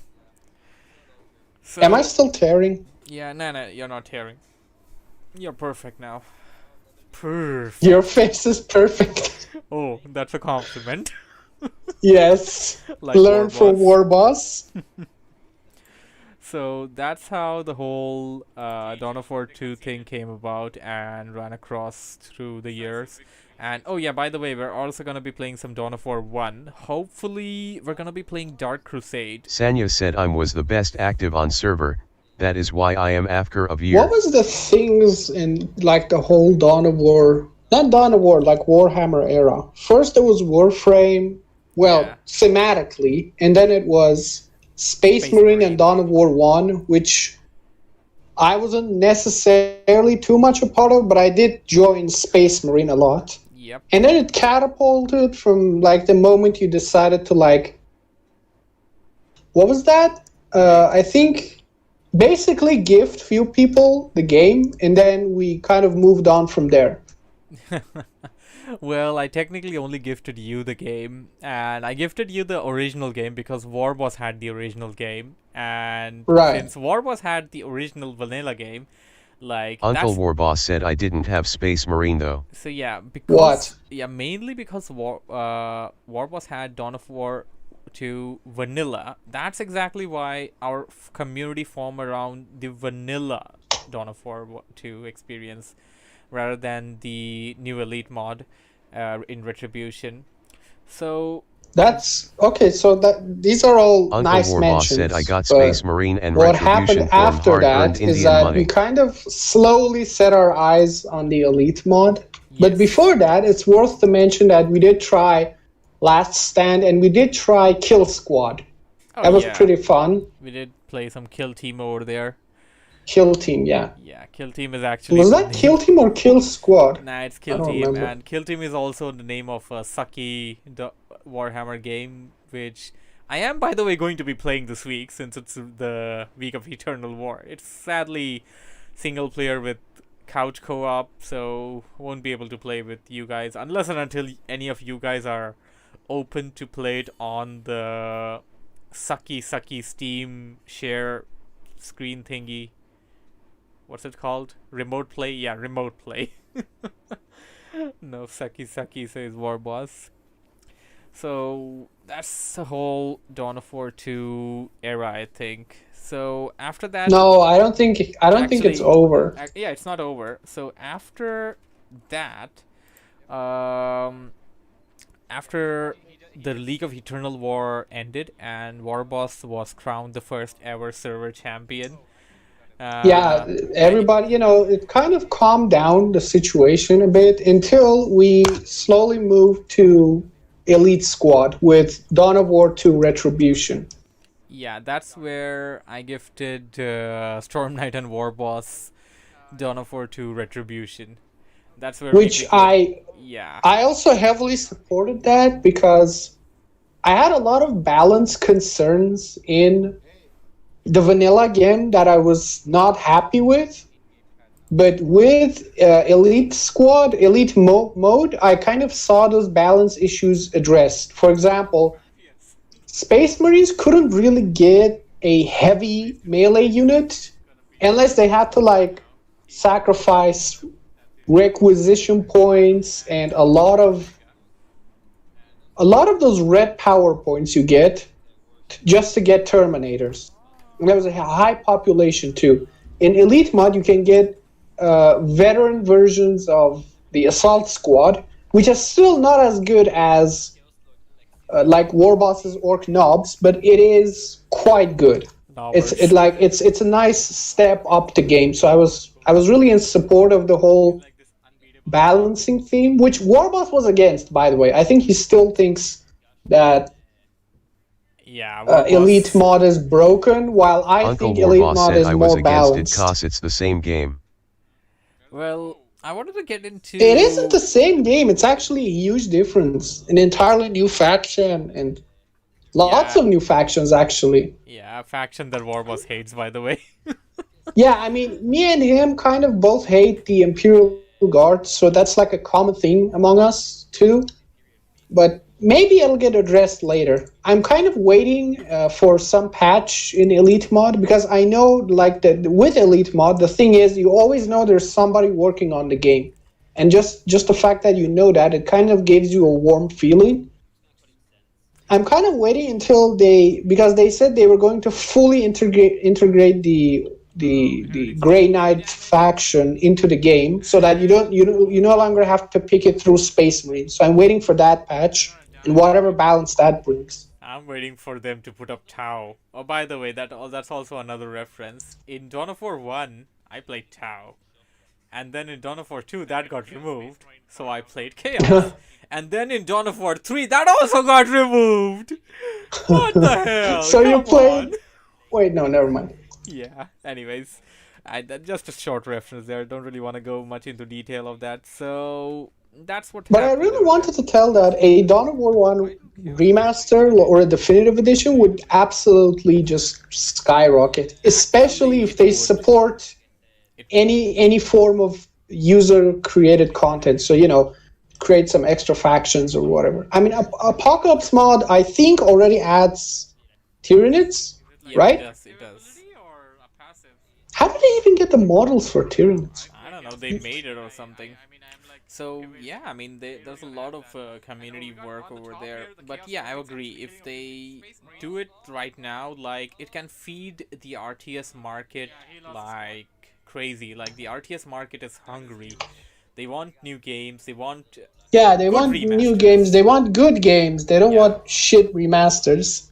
So, Am I still tearing? Yeah, no, you're not tearing. You're perfect now. Perfect. Your face is perfect. Oh, that's a compliment. Yes. Like Learn from Warboss. Warboss. So that's how the whole Dawn of War 2 thing came about and ran across through the years. And oh yeah, by the way, we're also gonna be playing some Dawn of War 1. Hopefully, we're gonna be playing Dark Crusade. Sanya said I'm was the best active on server, that is why I am after of year. What was the things in like the whole Dawn of War, not Dawn of War, like Warhammer era? First there was Warframe, well, Yeah. thematically, and then it was Space Marine and Dawn of War 1, which I wasn't necessarily too much a part of, but I did join Space Marine a lot. Yep. And then it catapulted from like the moment you decided to like, what was that? I think basically gift few people the game, and then we kind of moved on from there. Well, I technically only gifted you the game, and I gifted you the original game because Warboss had the original game, and Right. since Warboss had the original vanilla game, like Uncle that's Warboss said I didn't have Space Marine though. so yeah, because What? yeah, mainly because Warboss had Dawn of War 2 vanilla. That's exactly why our community formed around the vanilla Dawn of War 2 experience rather than the new Elite mod in Retribution. So That's okay. So that these are all Uncle nice Warboss mentions. said I got but Space Marine and what Retribution happened from after hard-earned that is Indian that money. we kind of slowly set our eyes on the Elite mod. But Yes. before that, it's worth to mention that we did try Last Stand and we did try Kill Squad. oh, That was yeah, pretty fun. we did play some Kill Team over there. Kill Team, yeah. Yeah, Kill Team is actually Was the that name- Kill Team or Kill Squad? Nah, it's I Kill don't Team, remember. and Kill Team is also the name of a sucky Warhammer game, which I am, by the way, going to be playing this week since it's the week of Eternal War. It's sadly single player with couch co-op, so won't be able to play with you guys unless and until any of you guys are open to play it on the sucky Steam share screen thingy. What's it called? Remote play? Yeah, remote play. No, sucky, says Warboss. So that's the whole Dawn of War 2 era, I think. So after that, No, I don't think it's Actually- over. yeah, it's not over. So after that, after the League of Eternal War ended and Warboss was crowned the first ever server champion. Yeah, everybody, it kind of calmed down the situation a bit until we slowly moved to Elite Squad with Dawn of War 2 Retribution. Yeah, that's where I gifted Storm Knight and Warboss Dawn of War 2 Retribution. That's where Which yeah. I also heavily supported that because I had a lot of balance concerns in the vanilla game that I was not happy with. But with Elite Squad, Elite mode, I kind of saw those balance issues addressed. For example, Space Marines couldn't really get a heavy melee unit unless they had to like sacrifice requisition points and a lot of those red power points you get just to get Terminators. And there was a high population too. In Elite mod, you can get veteran versions of the Assault Squad, which is still not as good as like Warboss's Orc Knobs, but it is quite good. It's a nice step up the game. So I was really in support of the whole balancing theme, which Warboss was against, by the way. I think he still thinks that Yeah, Elite mod is broken, while I Uncle think Elite Warboss mod said is I was more against it balanced. cause it's the same game. Well, I wanted to get into. It isn't the same game. It's actually a huge difference. An entirely new faction and lots Yeah. of new factions, actually. Yeah, a faction that Warboss hates, by the way. Yeah, I mean, me and him kind of both hate the Imperial Guard, so that's like a common thing among us, too. But maybe it'll get addressed later. I'm kind of waiting for some patch in Elite mod, because I know, like, with Elite mod, the thing is, you always know there's somebody working on the game. And just the fact that you know that, it kind of gives you a warm feeling. I'm kind of waiting until because they said they were going to fully integrate the Grey Knight faction into the game, so that you no longer have to pick it through Space Marines. So I'm waiting for that patch and whatever balance that brings. I'm waiting for them to put up Tau. Oh, by the way, that's also another reference. In Dawn of War 1, I played Tau. And then in Dawn of War 2, that got removed, so I played Chaos. And then in Dawn of War 3, that also got removed! What the hell? So you Come played... on. Wait, no, never mind. Yeah, anyways. Just a short reference there. Don't really want to go much into detail of that. So, that's what But I happened really over wanted to tell that a Dawn of War 1 remaster or a definitive edition would absolutely just skyrocket, especially if they support any form of user-created content. So, create some extra factions or whatever. I mean, Apocalypse mod, I think, already adds Tyranids, Yeah, right? It does. Or a passive? How did they even get the models for Tyranids? I don't know, they made it or something. So, yeah, I mean, there's a lot of community work over there. But yeah, I agree. If they do it right now, like, it can feed the RTS market like crazy. Like, the RTS market is hungry. They want new games. They want Yeah, they good want new remasters. games. They want good games. They don't Yeah. want shit remasters.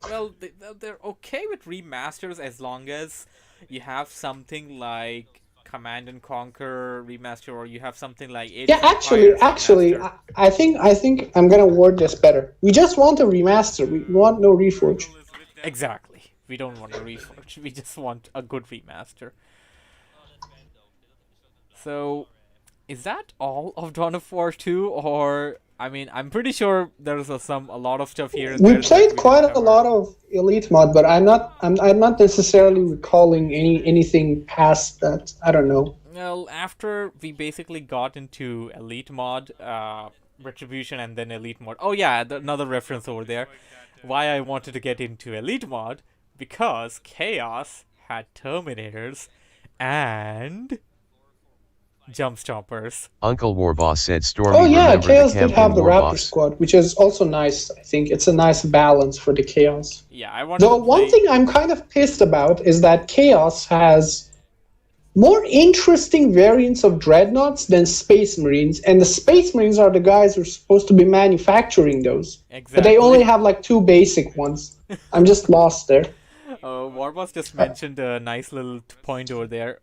Well, they're okay with remasters as long as you have something like Command and Conquer remaster, or you have something like Age Yeah, of Empires actually, remaster. I think I'm gonna word this better. We just want a remaster. We want no reforge. Exactly. We don't want a reforge. We just want a good remaster. So, is that all of Dawn of War 2, or I mean, I'm pretty sure there's a lot of stuff here. And We there that played didn't quite a cover. lot of Elite mod, but I'm not necessarily recalling anything past that. I don't know. Well, after we basically got into Elite mod, Retribution, and then Elite mod. Oh yeah, another reference over there. Why I wanted to get into Elite mod, because Chaos had Terminators and Jump Stompers. Uncle Warboss said Stormy Oh yeah, remember Chaos the did Camden have the Raptor Warboss. squad, which is also nice. I think it's a nice balance for the Chaos. Yeah, I wanted Though to one play... thing I'm kind of pissed about is that Chaos has more interesting variants of Dreadnoughts than Space Marines, and the Space Marines are the guys who are supposed to be manufacturing those. Exactly. But they only have like 2 basic ones. I'm just lost there. Warboss just mentioned a nice little point over there.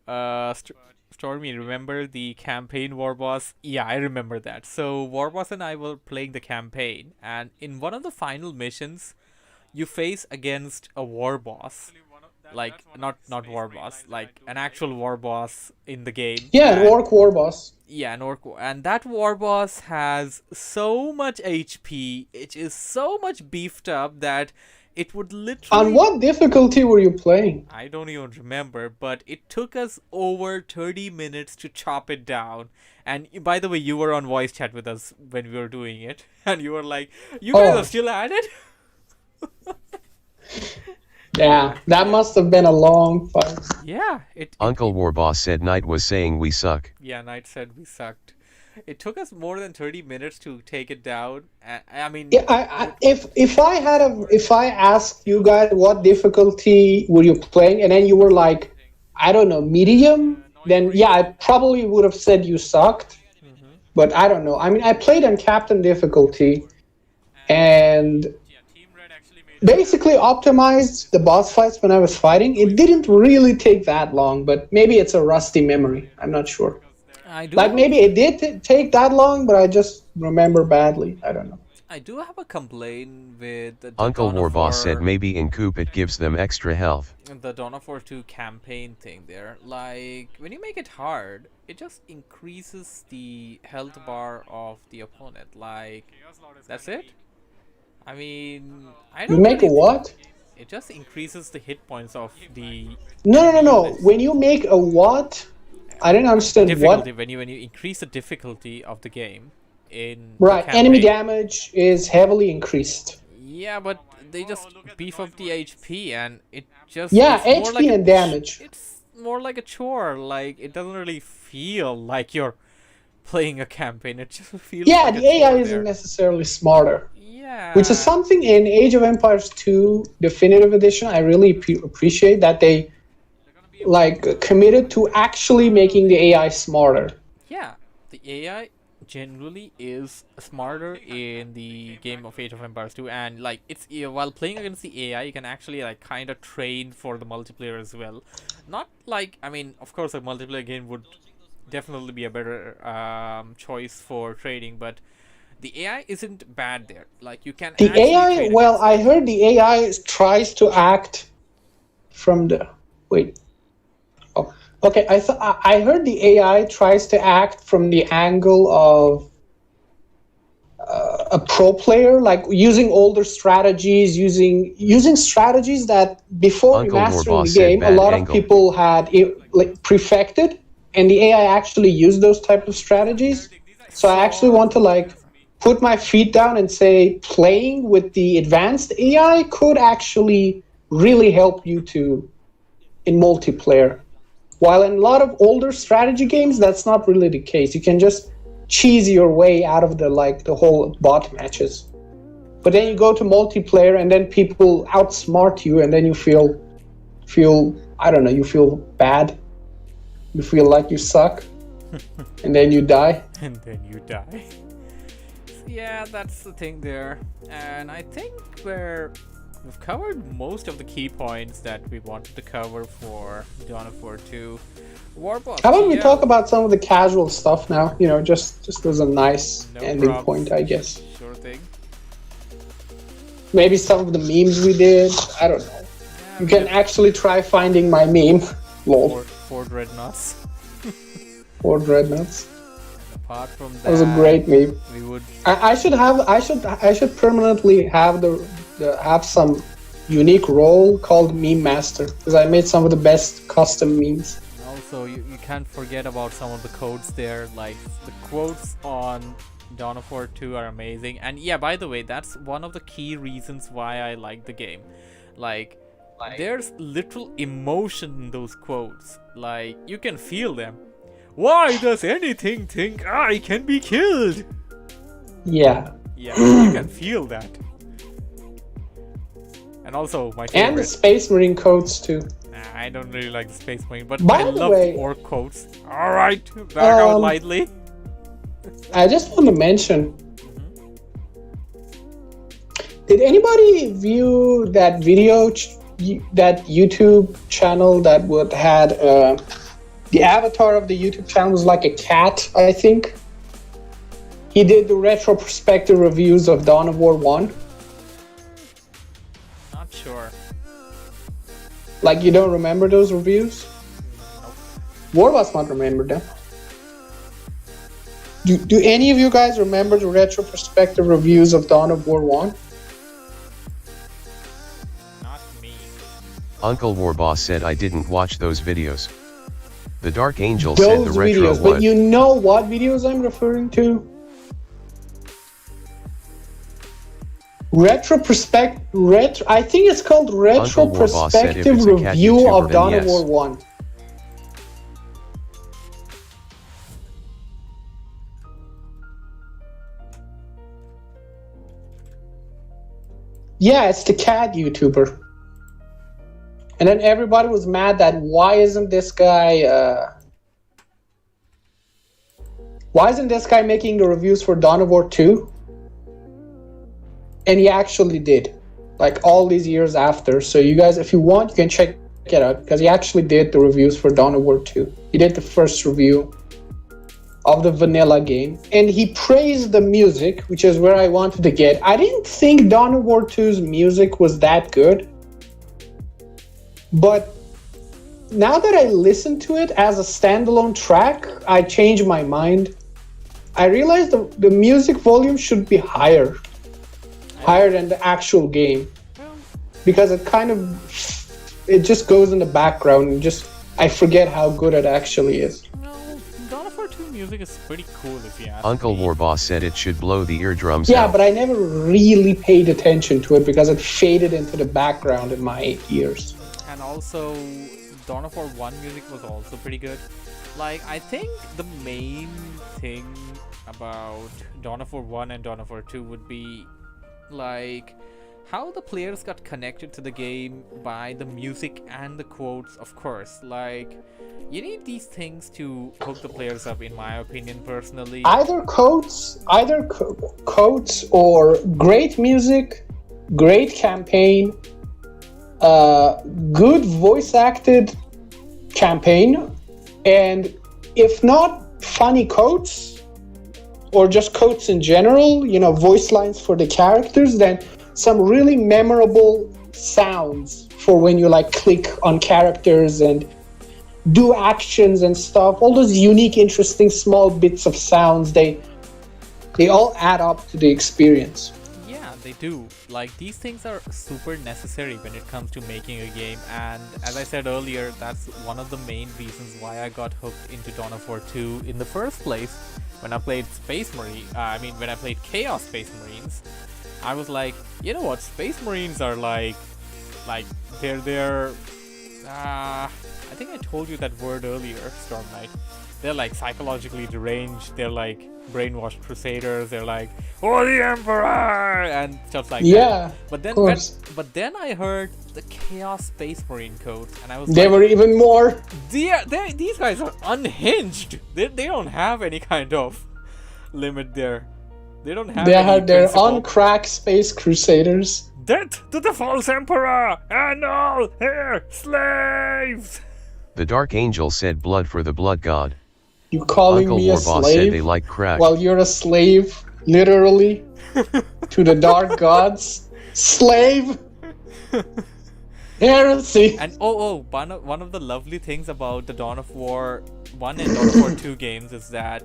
Stormy, remember the campaign Warboss? Yeah, I remember that. So Warboss and I were playing the campaign, and in one of the final missions, you face against a Warboss. Like, not Warboss, like an actual Warboss in the game. Yeah, an And- Orc Warboss. Yeah, an orc, and that Warboss has so much HP. It is so much beefed up that it would literally... On what difficulty were you playing? I don't even remember, but it took us over 30 minutes to chop it down. And by the way, you were on voice chat with us when we were doing it, and you were like, "You guys Oh. are still at it?" Yeah, that must have been a long fight. Yeah, Uncle Warboss said Knight was saying we suck. Yeah, Knight said we sucked. It took us more than 30 minutes to take it down. I mean, Yeah, if I asked you guys what difficulty were you playing, and then you were like, I don't know, medium, then yeah, I probably would have said you sucked. But I don't know. I mean, I played on Captain difficulty, and Team Red actually made basically optimized the boss fights when I was fighting. It didn't really take that long, but maybe it's a rusty memory. I'm not sure. I do. Like maybe it did take that long, but I just remember badly. I don't know. I do have a complaint with the Uncle Dawn of Warboss said War- maybe in Coop it gives them extra health. the Dawn of War 2 campaign thing there. Like, when you make it hard, it just increases the health bar of the opponent. Like, that's it? I mean, I You don't make a really- what? It just increases the hit points of the No. When you make a what? I didn't understand difficulty. what. When you increase the difficulty of the game in Right, the enemy campaign. damage is heavily increased. Yeah, but they just beef up the HP, and it just Yeah, it's more HP like and damage. It's more like a chore. Like, it doesn't really feel like you're playing a campaign. It just feels Yeah, like the a AI chore isn't there. necessarily smarter. Yeah. which is something in Age of Empires 2 Definitive Edition I really appreciate, that they like committed to actually making the AI smarter. Yeah, the AI generally is smarter in the game of Age of Empires 2, and like it's while playing against the AI, you can actually like kind of train for the multiplayer as well. Not like, I mean, of course, a multiplayer game would definitely be a better choice for trading, but the AI isn't bad there. Like you can The actually AI, trade well, against I it. heard the AI tries to act from the wait. Oh, okay. I heard the AI tries to act from the angle of a pro player, like using older strategies, using strategies that before Uncle remastering Warboss the said game, a bad lot of angle. people had like prefected, and the AI actually used those type of strategies. So I actually want to like put my feet down and say playing with the advanced AI could actually really help you to in multiplayer. While in a lot of older strategy games, that's not really the case. You can just cheese your way out of the whole bot matches. But then you go to multiplayer, and then people outsmart you, and then you feel I don't know, you feel bad. You feel like you suck, and then you die. And then you die. Yeah, that's the thing there. And I think we've covered most of the key points that we wanted to cover for Dawn of War 2. Warboss. How about we talk about some of the casual stuff now? You know, just as a nice No ending props. point, I guess. Sure thing. Maybe some of the memes we did. I don't know. Yeah, You can actually try finding my meme. Lol. Ford Dreadnoughts. Or Dreadnoughts. Apart from that, That was a great meme. we would I should permanently have have some unique role called meme master, because I made some of the best custom memes. also you can't forget about some of the codes there. Like the quotes on Dawn of War 2 are amazing. And yeah, by the way, that's one of the key reasons why I like the game. Like there's literal emotion in those quotes. Like you can feel them. Why does anything think I can be killed? Yeah. Yeah, you can feel that. And also my favorite. And the Space Marine codes too. Nah, I don't really like the Space Marine, but By I the love way- the orc quotes. Alright, back out lightly. I just want to mention. Did anybody view that video, that YouTube channel that had the avatar of the YouTube channel was like a cat, I think? He did the retrospective reviews of Dawn of War 1. Not sure. Like, you don't remember those reviews? Warboss might remember them. Do any of you guys remember the retrospective reviews of Dawn of War 1? Not me. Uncle Warboss said I didn't watch those videos. The Dark Angel said the Those retro videos, what? but you know what videos I'm referring to? I think it's called Warboss said if retrospective it's a cat review YouTuber, of then Dawn of yes. War 1. Yeah, it's the cat YouTuber. And then everybody was mad that why isn't this guy making the reviews for Dawn of War 2? And he actually did, like all these years after. So you guys, if you want, you can check it out, because he actually did the reviews for Dawn of War 2. He did the first review of the vanilla game, and he praised the music, which is where I wanted to get. I didn't think Dawn of War 2's music was that good, but now that I listen to it as a standalone track, I changed my mind. I realized the music volume should be higher than the actual game, because it just goes in the background and I forget how good it actually is. No, Dawn of War 2 music is pretty cool if you ask Uncle me. Warboss said it should blow the eardrums Yeah, out. but I never really paid attention to it because it faded into the background in my ears. And also, Dawn of War 1 music was also pretty good. Like, I think the main thing about Dawn of War 1 and Dawn of War 2 would be like how the players got connected to the game by the music and the quotes, of course. Like, you need these things to hook the players up, in my opinion, personally. Either quotes or great music, great campaign, good voice acted campaign, and if not funny quotes or just quotes in general, voice lines for the characters, then some really memorable sounds for when you like click on characters and do actions and stuff. All those unique, interesting small bits of sounds, they all add up to the experience. Yeah, they do. Like, these things are super necessary when it comes to making a game, and as I said earlier, that's one of the main reasons why I got hooked into Dawn of War 2 in the first place. When I played when I played Chaos Space Marines, I was like, you know what, Space Marines are like they're I think I told you that word earlier, Storm Knight. They're like psychologically deranged, they're like brainwashed crusaders, they're like, oh, the Emperor, and stuff like that. But then I heard the Chaos Space Marine codes, and I was they were even more. These guys are unhinged. They don't have any kind of limit there. They don't have. They any had their principle. on-crack space crusaders. Death to the false emperor and all her slaves. The Dark Angel said blood for the blood god. You calling Uncle me a Warboss slave? said they like crack. While you're a slave, literally, to the dark gods. Slave. Heresy. And one of the lovely things about the Dawn of War 1 and Dawn of War 2 games is that,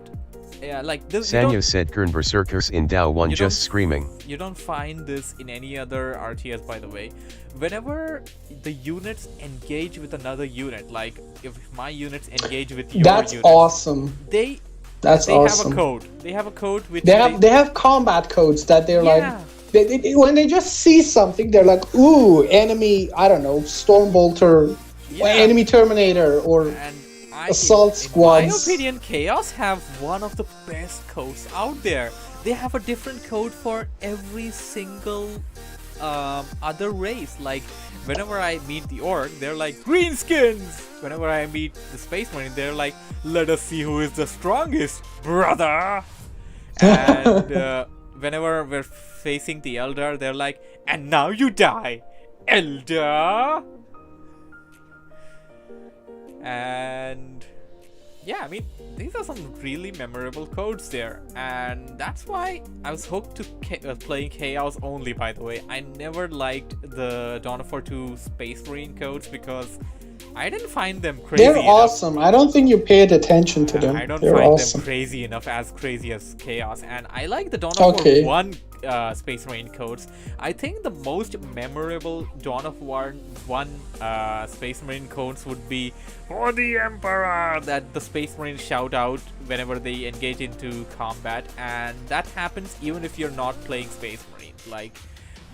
like this. Sanya said Kern Berserkers in Dao 1 You just don't- screaming. You don't find this in any other RTS, by the way. Whenever the units engage with another unit, like if my units engage with your That's units, awesome. they That's have awesome. a code. They have a code which They have combat codes that they're Yeah. like, when they just see something, they're like, ooh, enemy, I don't know, Stormbolter, Yeah. enemy Terminator, or and assault in squads. my opinion, Chaos have one of the best codes out there. They have a different code for every single other race. Like, whenever I meet the Orc, they're like, greenskins! Whenever I meet the Space Marine, they're like, let us see who is the strongest, brother! And whenever we're facing the Eldar, they're like, and now you die, Eldar! And yeah, I mean, these are some really memorable codes there, and that's why I was hooked to playing Chaos only, by the way. I never liked the Dawn of War 2 Space Marine codes because I didn't find them crazy they're enough. awesome. I don't think you paid attention to them. I don't they're find awesome. them crazy enough, as crazy as Chaos, and I like the Dawn of War 1 Space Marine codes. I think the most memorable Dawn of War 1 Space Marine codes would be for the Emperor, that the Space Marines shout out whenever they engage into combat, and that happens even if you're not playing Space Marines. Like,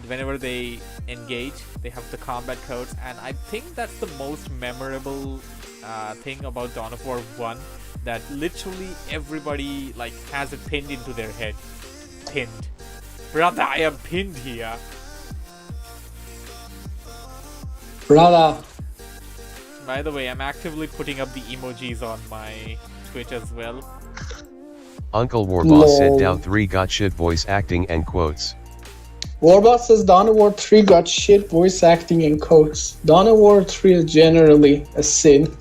whenever they engage, they have the combat codes, and I think that's the most memorable thing about Dawn of War 1, that literally everybody like has it pinned into their head. Pinned. Brother, I am pinned here. Brother. By the way, I'm actively putting up the emojis on my Twitch as well. Uncle Warboss said Lol. Dao 3 got shit voice acting and quotes. Warboss says Dawn of War 3 got shit voice acting and quotes. Dawn of War 3 is generally a sin.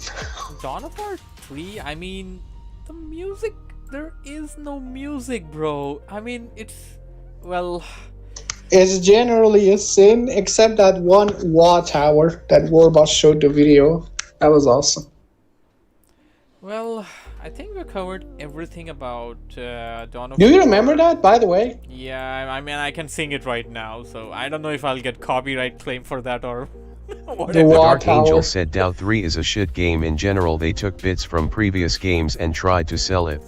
Dawn of War 3, I mean, the music, there is no music, bro. I mean, well, It's generally a sin, except that one War Tower that Warboss showed the video. That was awesome. well, I think we covered everything about Dawn of Do War. you remember that, by the way? Yeah, I mean, I can sing it right now, so I don't know if I'll get copyright claim for that or whatever. The War Dark Angel Tower. said Dao 3 is a shit game in general. They took bits from previous games and tried to sell it.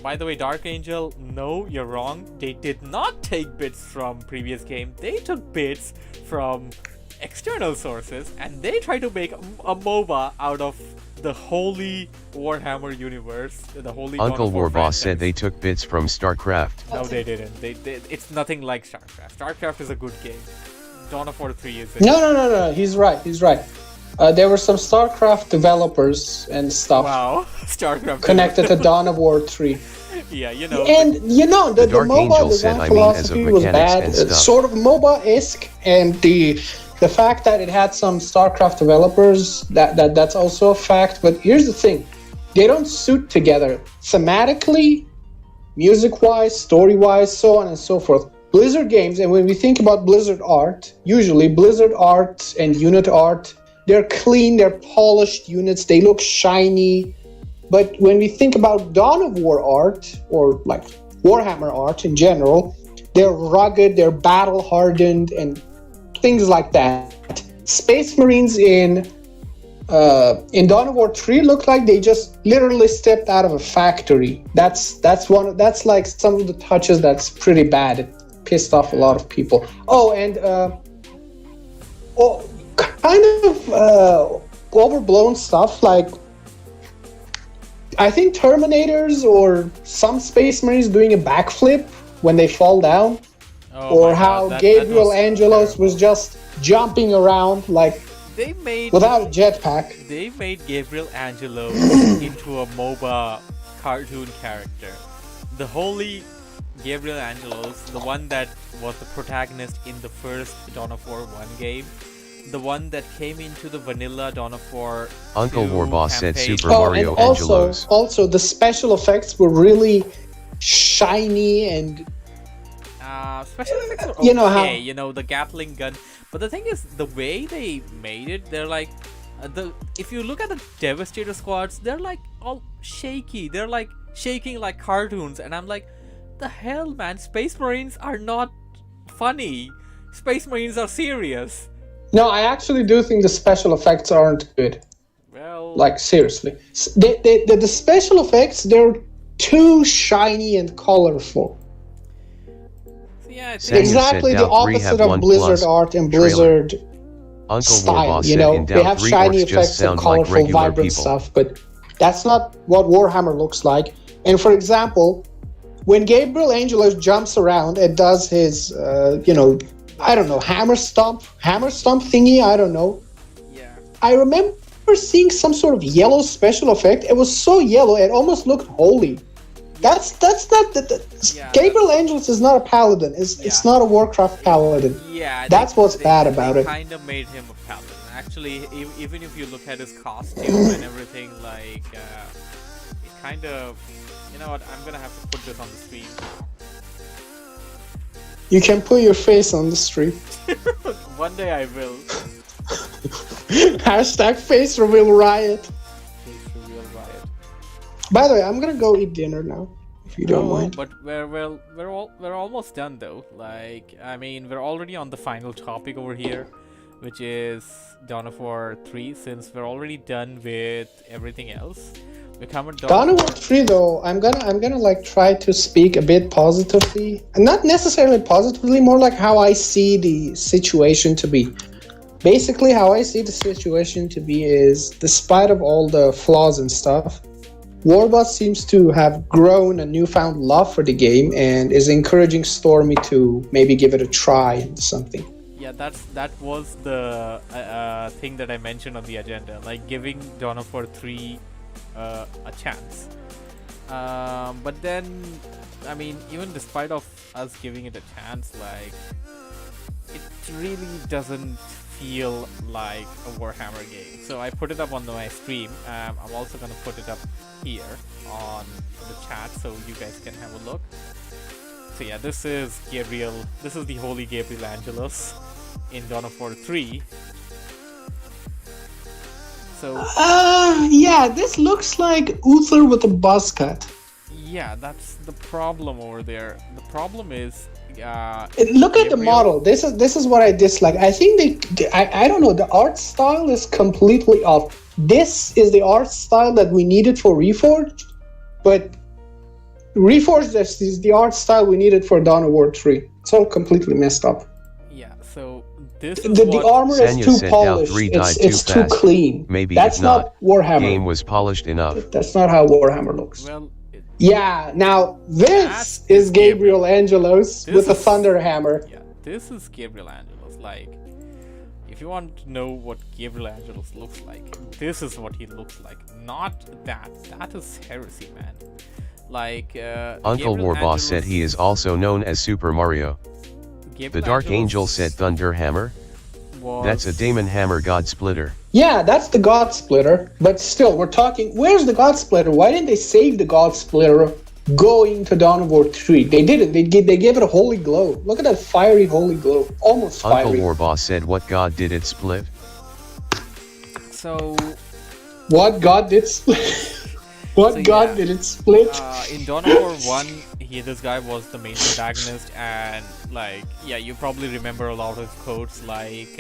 By the way, Dark Angel, no, you're wrong. They did not take bits from previous game. They took bits from external sources, and they tried to make a MOBA out of the holy Warhammer universe, the holy Uncle Dawn of War Warboss said franchise. they took bits from StarCraft. No, they didn't. It's nothing like StarCraft. StarCraft is a good game. Dawn of War 3 is. No. He's right. There were some StarCraft developers and stuff Wow, StarCraft connected to Dawn of War 3. Yeah, you know. And the Dark MOBA Angel said, design I mean, as of philosophy was mechanics bad. and It's stuff. sort of MOBA-esque, and the fact that it had some StarCraft developers, that's also a fact. But here's the thing. They don't suit together thematically, music-wise, story-wise, so on and so forth. Blizzard games, and when we think about Blizzard art, usually Blizzard art and unit art, they're clean, they're polished units, they look shiny. But when we think about Dawn of War art, or like Warhammer art in general, they're rugged, they're battle-hardened, and things like that. Space Marines in Dawn of War 3 look like they just literally stepped out of a factory. That's like some of the touches that's pretty bad. It pissed off a lot of people. Oh, and kind of overblown stuff like I think Terminators or some Space Marines doing a backflip when they fall down, Oh or my how God, that Gabriel was Angelos terrible. was just jumping around like They made without a jetpack. They made Gabriel Angelos into a MOBA cartoon character. The holy Gabriel Angelos, the one that was the protagonist in the first Dawn of War 1 game, the one that came into the vanilla Dawn of War Uncle 2 Warboss said campaign. Super Mario and Angelos. also the special effects were really shiny and Special effects were okay, You know how- you know, the Gatling gun. But the thing is, the way they made it, they're like, if you look at the Devastator squads, they're like all shaky. They're like shaking like cartoons, and I'm like, the hell, man! Space Marines are not funny. Space Marines are serious. no, I actually do think the special effects aren't good. Well, Like seriously, the special effects, they're too shiny and colorful. yeah, I Samuel think Exactly said the Dow 3 opposite have of 1 Blizzard plus art and trailer. Blizzard Uncle style. Warboss You said know, in they Dow have 3 shiny orcs effects just and sound like colorful, regular vibrant people. stuff, but that's not what Warhammer looks like. And for example, when Gabriel Angelos jumps around and does his, I don't know, hammer stomp thingy, I don't know. yeah. I remember seeing some sort of yellow special effect. It was so yellow, it almost looked holy. That's not Yeah, Gabriel Angelos is not a paladin. It's Yeah. not a Warcraft paladin. Yeah, That's what's bad about it. Kind of made him a paladin. Actually, even if you look at his costume and everything, like it kind of, you know what? I'm gonna have to put this on the screen. You can put your face on the street. One day I will. Hashtag face reveal riot. Face reveal riot. By the way, I'm gonna go eat dinner now, if you don't mind. But we're almost done though. Like, I mean, we're already on the final topic over here, which is Dawn of War 3. Since we're already done with everything else, we come at Dawn of War 3 though, I'm gonna like try to speak a bit positively. And not necessarily positively, more like how I see the situation to be. Basically, how I see the situation to be is, despite of all the flaws and stuff, Warboss seems to have grown a newfound love for the game and is encouraging Stormy to maybe give it a try into something. Yeah, that was the thing that I mentioned on the agenda, like giving Dawn of War 3 a chance. But then, I mean, even despite of us giving it a chance, like, it really doesn't feel like a Warhammer game. So I put it up on my stream. I'm also gonna put it up here on the chat so you guys can have a look. So yeah, this is Gabriel. This is the holy Gabriel Angelos in Dawn of War 3. So Yeah, this looks like Uther with a buzz cut. yeah, that's the problem over there. The problem is, Look at the Gabriel- model. This is what I dislike. I think I don't know. The art style is completely off. This is the art style that we needed for Reforged, but Reforged is the art style we needed for Dawn of War 3. It's all completely messed up. yeah. So This is the what armor is Sanya too said Dow polished. 3 died It's too too fast. clean. Maybe That's if not, Warhammer. game was polished enough. That's not how Warhammer looks. well. Yeah. Now this That is is Gabriel Angelos This with a is- thunder hammer. Yeah, this is Gabriel Angelos. Like, if you want to know what Gabriel Angelos looks like, this is what he looks like. Not that. That is heresy, man. Like, Uncle Gabriel Warboss said he is also known as Super Mario. Gabriel The Dark Angelos Angel said Thunder Hammer. was- That's a Damon Hammer God Splitter. Yeah, that's the God Splitter. But still, we're talking. Where's the God Splitter? Why didn't they save the God Splitter going to Dawn of War 3? They didn't. They gave it a holy glow. Look at that fiery holy glow. Almost Uncle fiery. Warboss said what God did it split? So, What God did split? What So, God yeah. did it split? in Dawn of War 1, this guy was the main protagonist, and like, yeah, you probably remember a lot of quotes like,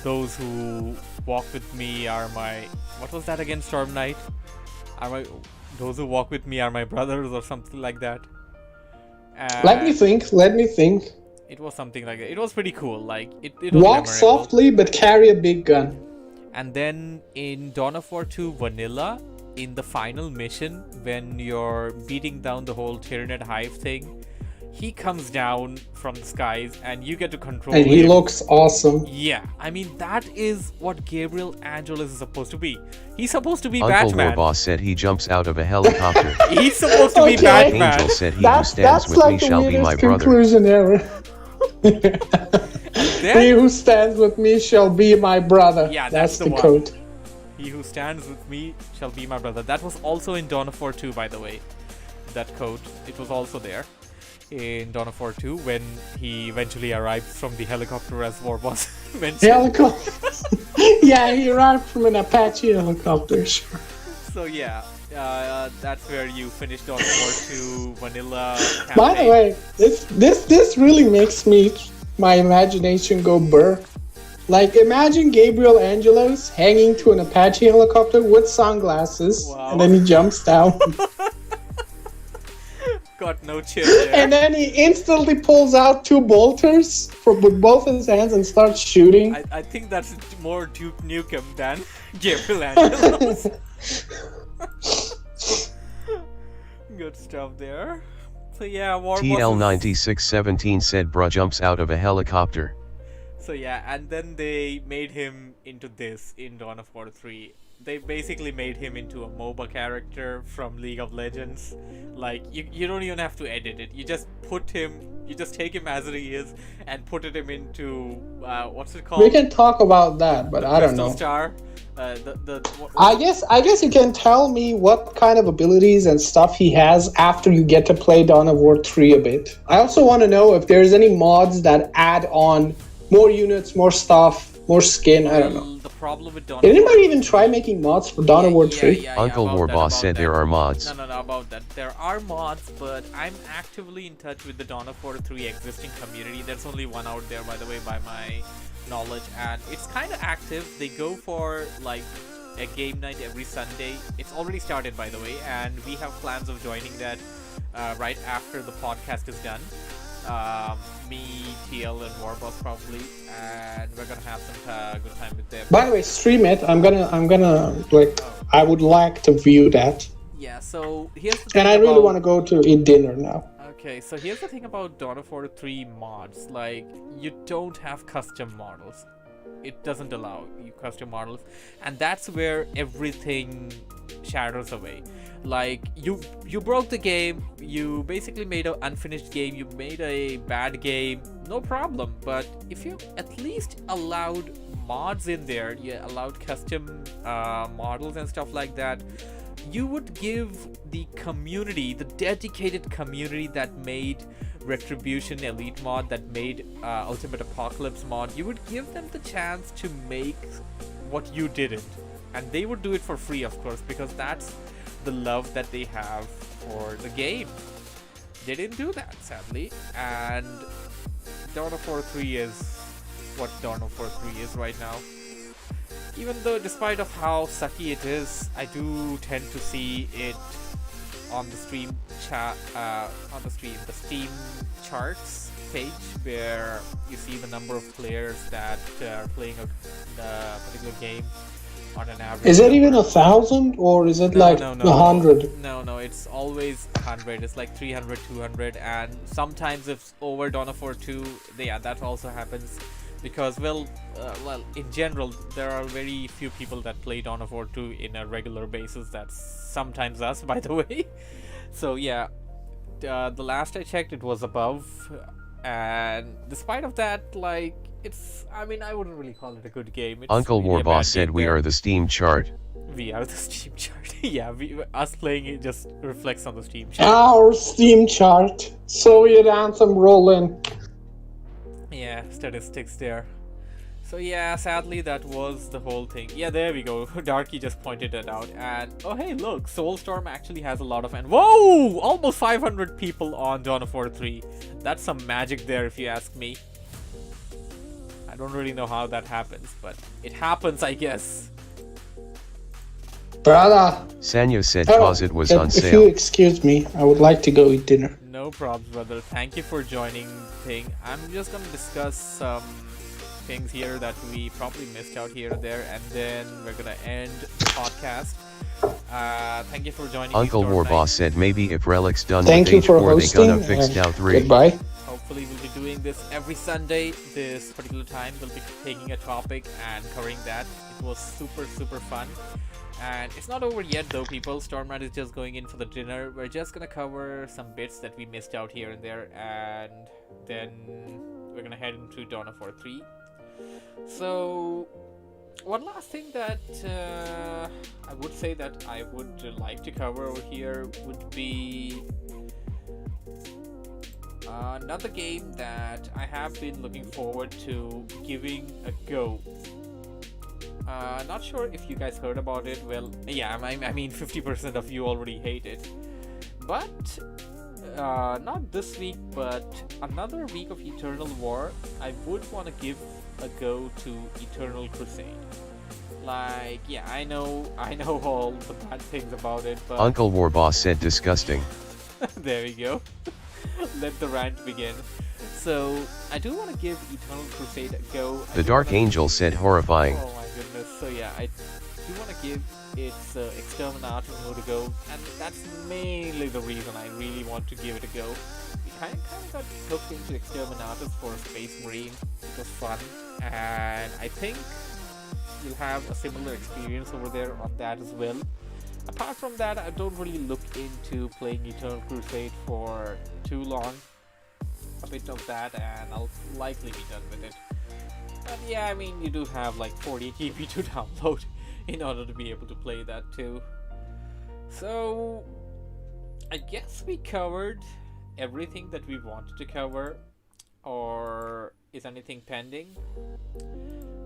"Those who walk with me are my." What was that again? Storm Knight. Those who walk with me are my brothers, or something like that. Let me think. Let me think. It was something like that. It was pretty cool. Like it was Walk memorable. softly, but carry a big gun. And then in Dawn of War 2 Vanilla, in the final mission, when you're beating down the whole Tyranid Hive thing, he comes down from the skies and you get to control And he him. looks awesome. Yeah, I mean, that is what Gabriel Angelos is supposed to be. He's supposed to be Uncle Batman. Warboss said he jumps out of a helicopter. He's supposed to be Okay. Batman. Angel said he who That's stands with me the shall be weirdest my brother. conclusion ever. Then- He who stands with me shall be my brother. Yeah, that's the the one. quote. He who stands with me shall be my brother. That was also in Dawn of War 2, by the way. That quote, it was also there in Dawn of War 2 when he eventually arrives from the helicopter, as Warboss mentioned. Helicopter. Yeah, he arrived from an Apache helicopter. Sure. So yeah, that's where you finished Dawn of War 2 vanilla campaign. By the way, this really makes my imagination go burr. Like, imagine Gabriel Angelos hanging to an Apache helicopter with sunglasses, Wow. and then he jumps down. Got no chill there. And then he instantly pulls out two bolters with both his hands and starts shooting. I think that's more Duke Nukem than Gabriel Angelos. Good stuff there. So yeah, Warboss is- TL9617 said bruh jumps out of a helicopter. So yeah, and then they made him into this in Dawn of War 3. They basically made him into a MOBA character from League of Legends. Like, you don't even have to edit it. You just take him as he is and put him into, what's it called? We can talk about that, but I don't Crystal know. Star. I guess you can tell me what kind of abilities and stuff he has after you get to play Dawn of War 3 a bit. I also want to know if there's any mods that add on more units, more stuff, more skin. I don't know. The problem with Dawn Did of War anybody even try making mods for Dawn of War 3? Uncle about that, Warboss about said that. there are mods. No, about that. There are mods, but I'm actively in touch with the Dawn of War 3 existing community. There's only one out there, by the way, by my knowledge, and it's kind of active. They go for like a game night every Sunday. It's already started, by the way, and we have plans of joining that right after the podcast is done. Me, TL, and Warboss probably, and we're gonna have some good time with them. By the way, stream it. I'm gonna like. I would like to view that, Yeah, so here's the thing and I really about- want to go to eat dinner now. Okay, so here's the thing about Dawn of War 3 mods. Like, you don't have custom models. It doesn't allow you custom models, and that's where everything shatters away. Like, you broke the game, you basically made an unfinished game, you made a bad game, no problem. But if you at least allowed mods in there, you allowed custom models and stuff like that, you would give the community, the dedicated community that made Retribution Elite mod, that made Ultimate Apocalypse mod, you would give them the chance to make what you didn't. And they would do it for free, of course, because that's the love that they have for the game. They didn't do that, sadly. And Dawn of War 3 is what Dawn of War 3 is right now. Even though, despite of how sucky it is, I do tend to see it on the stream on the stream, the Steam charts page where you see the number of players that are playing a particular game on an average. Is it even 1,000 or is it like 100? No, it's always 100. It's like 300, 200, and sometimes if it's over Dawn of War 2, yeah, that also happens. Because, well, in general, there are very few people that play Dawn of War 2 in a regular basis. That's sometimes us, by the way. So, yeah, the last I checked, it was above. And despite of that, like, I wouldn't really call it a good game. It's Uncle really a bad Warboss said game we there. are the Steam chart. We are the Steam chart. Yeah, us playing it just reflects on the Steam chart. Our Steam chart. Soviet anthem rolling. Yeah, statistics there. So yeah, sadly that was the whole thing. Yeah, there we go. Darky just pointed it out. And oh hey, look, Soulstorm actually has a lot of whoa! Almost 500 people on Dawn of War 3. That's some magic there if you ask me. I don't really know how that happens, but it happens, I guess. Brother. Sanyo said cause it was on If you sale. excuse me, I would like to go eat dinner. No problems, brother. Thank you for joining thing. I'm just gonna discuss some things here that we probably missed out here and there, and then we're gonna end the podcast. Thank you for joining. Uncle me, Storm Warboss Knight. said maybe if Relic's done Thank with you for H4 they hosting. gonna fix Dow 3. Goodbye. Hopefully we'll be doing this every Sunday. This particular time we'll be taking a topic and covering that. It was super fun. And it's not over yet though, people. Stormrat is just going in for the dinner. We're just gonna cover some bits that we missed out here and there, and then we're gonna head into Dawn of War 3. So, one last thing that I would say that I would like to cover over here would be another game that I have been looking forward to giving a go. Not sure if you guys heard about it. Well, yeah, I mean 50% of you already hate it. But, not this week, but another week of Eternal War, I would want to give a go to Eternal Crusade. Like, yeah, I know all the bad things about it, but... Uncle Warboss said disgusting. There we go. Let the rant begin. So, I do want to give Eternal Crusade a go. The Dark Angel said horrifying. Oh my goodness. So yeah, I do want to give its Exterminatus mode a go, and that's mainly the reason I really want to give it a go. We kind of got hooked into Exterminatus for Space Marine. It was fun, and I think you'll have a similar experience over there on that as well. Apart from that, I don't really look into playing Eternal Crusade for too long. A bit of that and I'll likely be done with it. But yeah, I mean, you do have like 40 GB to download in order to be able to play that too. So, I guess we covered everything that we wanted to cover. Or is anything pending?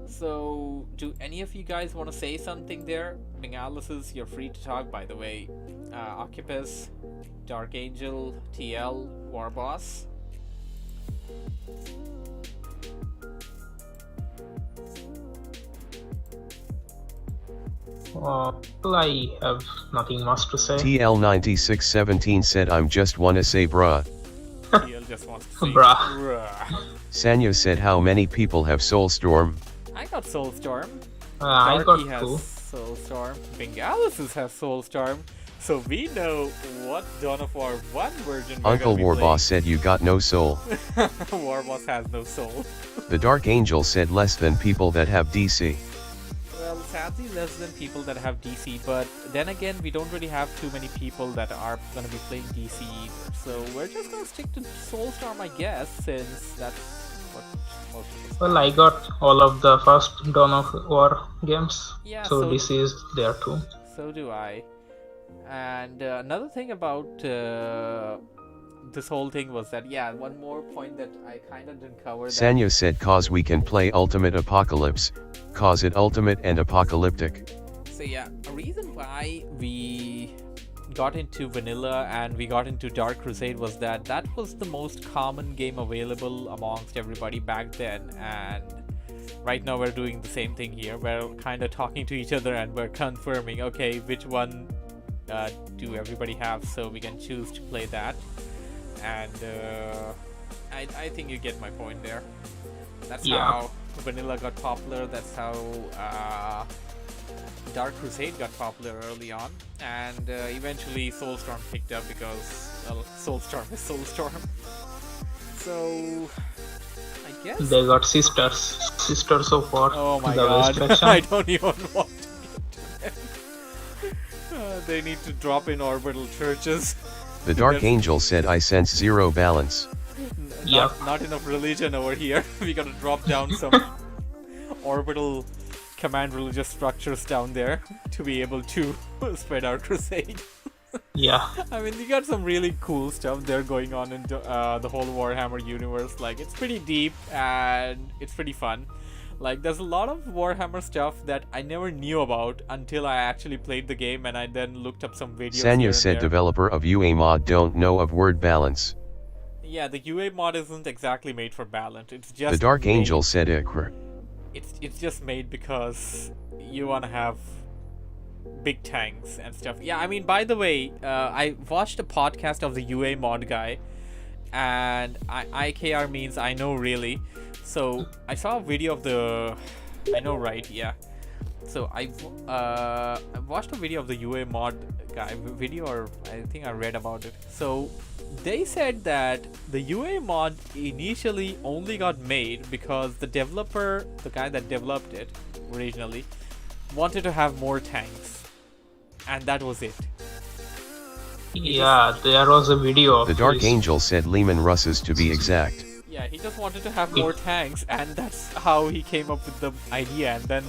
So, do any of you guys want to say something there? Bengalis, you're free to talk, by the way. Occupus, Dark Angel, TL, Warboss. Well, I have nothing much to say. TL9617 said I'm just wanna say bruh. TL just wants to say Bruh. bruh. Sanyo said how many people have Soulstorm. I got Soulstorm. I got Darky has two. Soulstorm. Bengalis has Soulstorm. So we know what Dawn of War 1 version we're Uncle gonna be Warboss said you got no soul. playing. Warboss has no soul. The Dark Angel said less than people that have DC. Well, sadly less than people that have DC, but then again, we don't really have too many people that are gonna be playing DC either. So we're just gonna stick to Soulstorm, I guess, since that's what most of us. Well, I got all of the first Dawn of War games, Yeah, so so- DC is there too. So do I. And another thing about this whole thing was that, yeah, one more point that I kind of didn't cover. Sanyo said cause we can play Ultimate Apocalypse, cause it ultimate and apocalyptic. So yeah, a reason why we got into vanilla and we got into Dark Crusade was that that was the most common game available amongst everybody back then, and right now we're doing the same thing here. We're kind of talking to each other and we're confirming, okay, which one do everybody have, so we can choose to play that. And I think you get my point there. That's Yeah. how Vanilla got popular. That's how Dark Crusade got popular early on, and eventually Soulstorm picked up because, well, Soulstorm is Soulstorm. So I guess. They got sisters so far. Oh my the god! Waste I faction. don't even want to get to them. They need to drop in orbital churches. The Dark There's- Angel said I sense zero balance. Yeah. Not enough religion over here. We gotta drop down some orbital command religious structures down there to be able to spread our crusade. Yeah. I mean, you got some really cool stuff there going on in the whole Warhammer universe. Like, it's pretty deep and it's pretty fun. Like, there's a lot of Warhammer stuff that I never knew about until I actually played the game, and I then looked up some videos. here Sanya and said there. developer of UA mod don't know of word balance. Yeah, the UA mod isn't exactly made for balance. It's just The Dark made- Angel said Ikr. It's just made because you want to have big tanks and stuff. Yeah, I mean, by the way, I watched a podcast of the UA mod guy, and IKR means I know really. So I saw a video of the I know right, yeah. So I watched a video of the UA mod guy video, or I think I read about it. So they said that the UA mod initially only got made because the developer, the guy that developed it originally, wanted to have more tanks, and that was it. Yeah, there was a video of The Dark this. Angel said Lehman Russes to be exact. Yeah, he just wanted to have more tanks, and that's how he came up with the idea. And then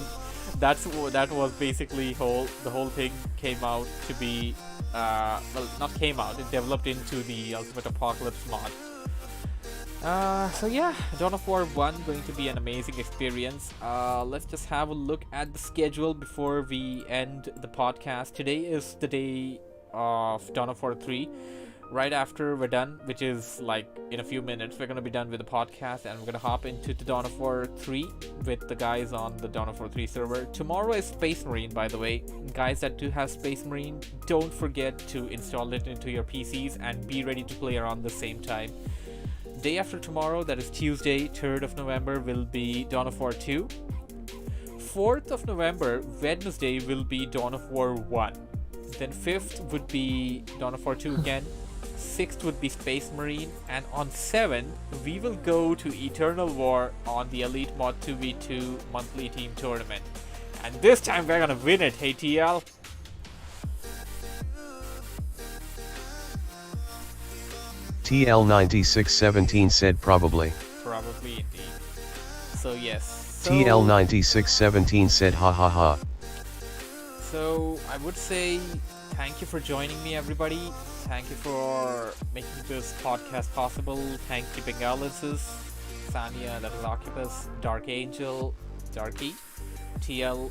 that was basically the whole thing came out to be well, not came out, it developed into the Ultimate Apocalypse mod. So yeah, Dawn of War 1 going to be an amazing experience. Let's just have a look at the schedule before we end the podcast. Today is the day of Dawn of War 3. Right after we're done, which is like in a few minutes, we're gonna be done with the podcast, and we're gonna hop into the Dawn of War 3 with the guys on the Dawn of War 3 server. Tomorrow is Space Marine, by the way. Guys that do have Space Marine, don't forget to install it into your PCs and be ready to play around the same time. Day after tomorrow, that is Tuesday, 3rd of November, will be Dawn of War 2. 4th of November, Wednesday, will be Dawn of War 1. Then 5th would be Dawn of War 2 again. 6th would be Space Marine, and on 7th we will go to Eternal War on the Elite Mod 2v2 monthly team tournament. And this time we're gonna win it, hey TL! TL9617 said probably. Probably indeed. So yes. So, TL9617 said ha ha ha. So I would say thank you for joining me, everybody. Thank you for making this podcast possible. Thank you, Bengalensis, Sanya, that is Occupus, Dark Angel, Darky, TL,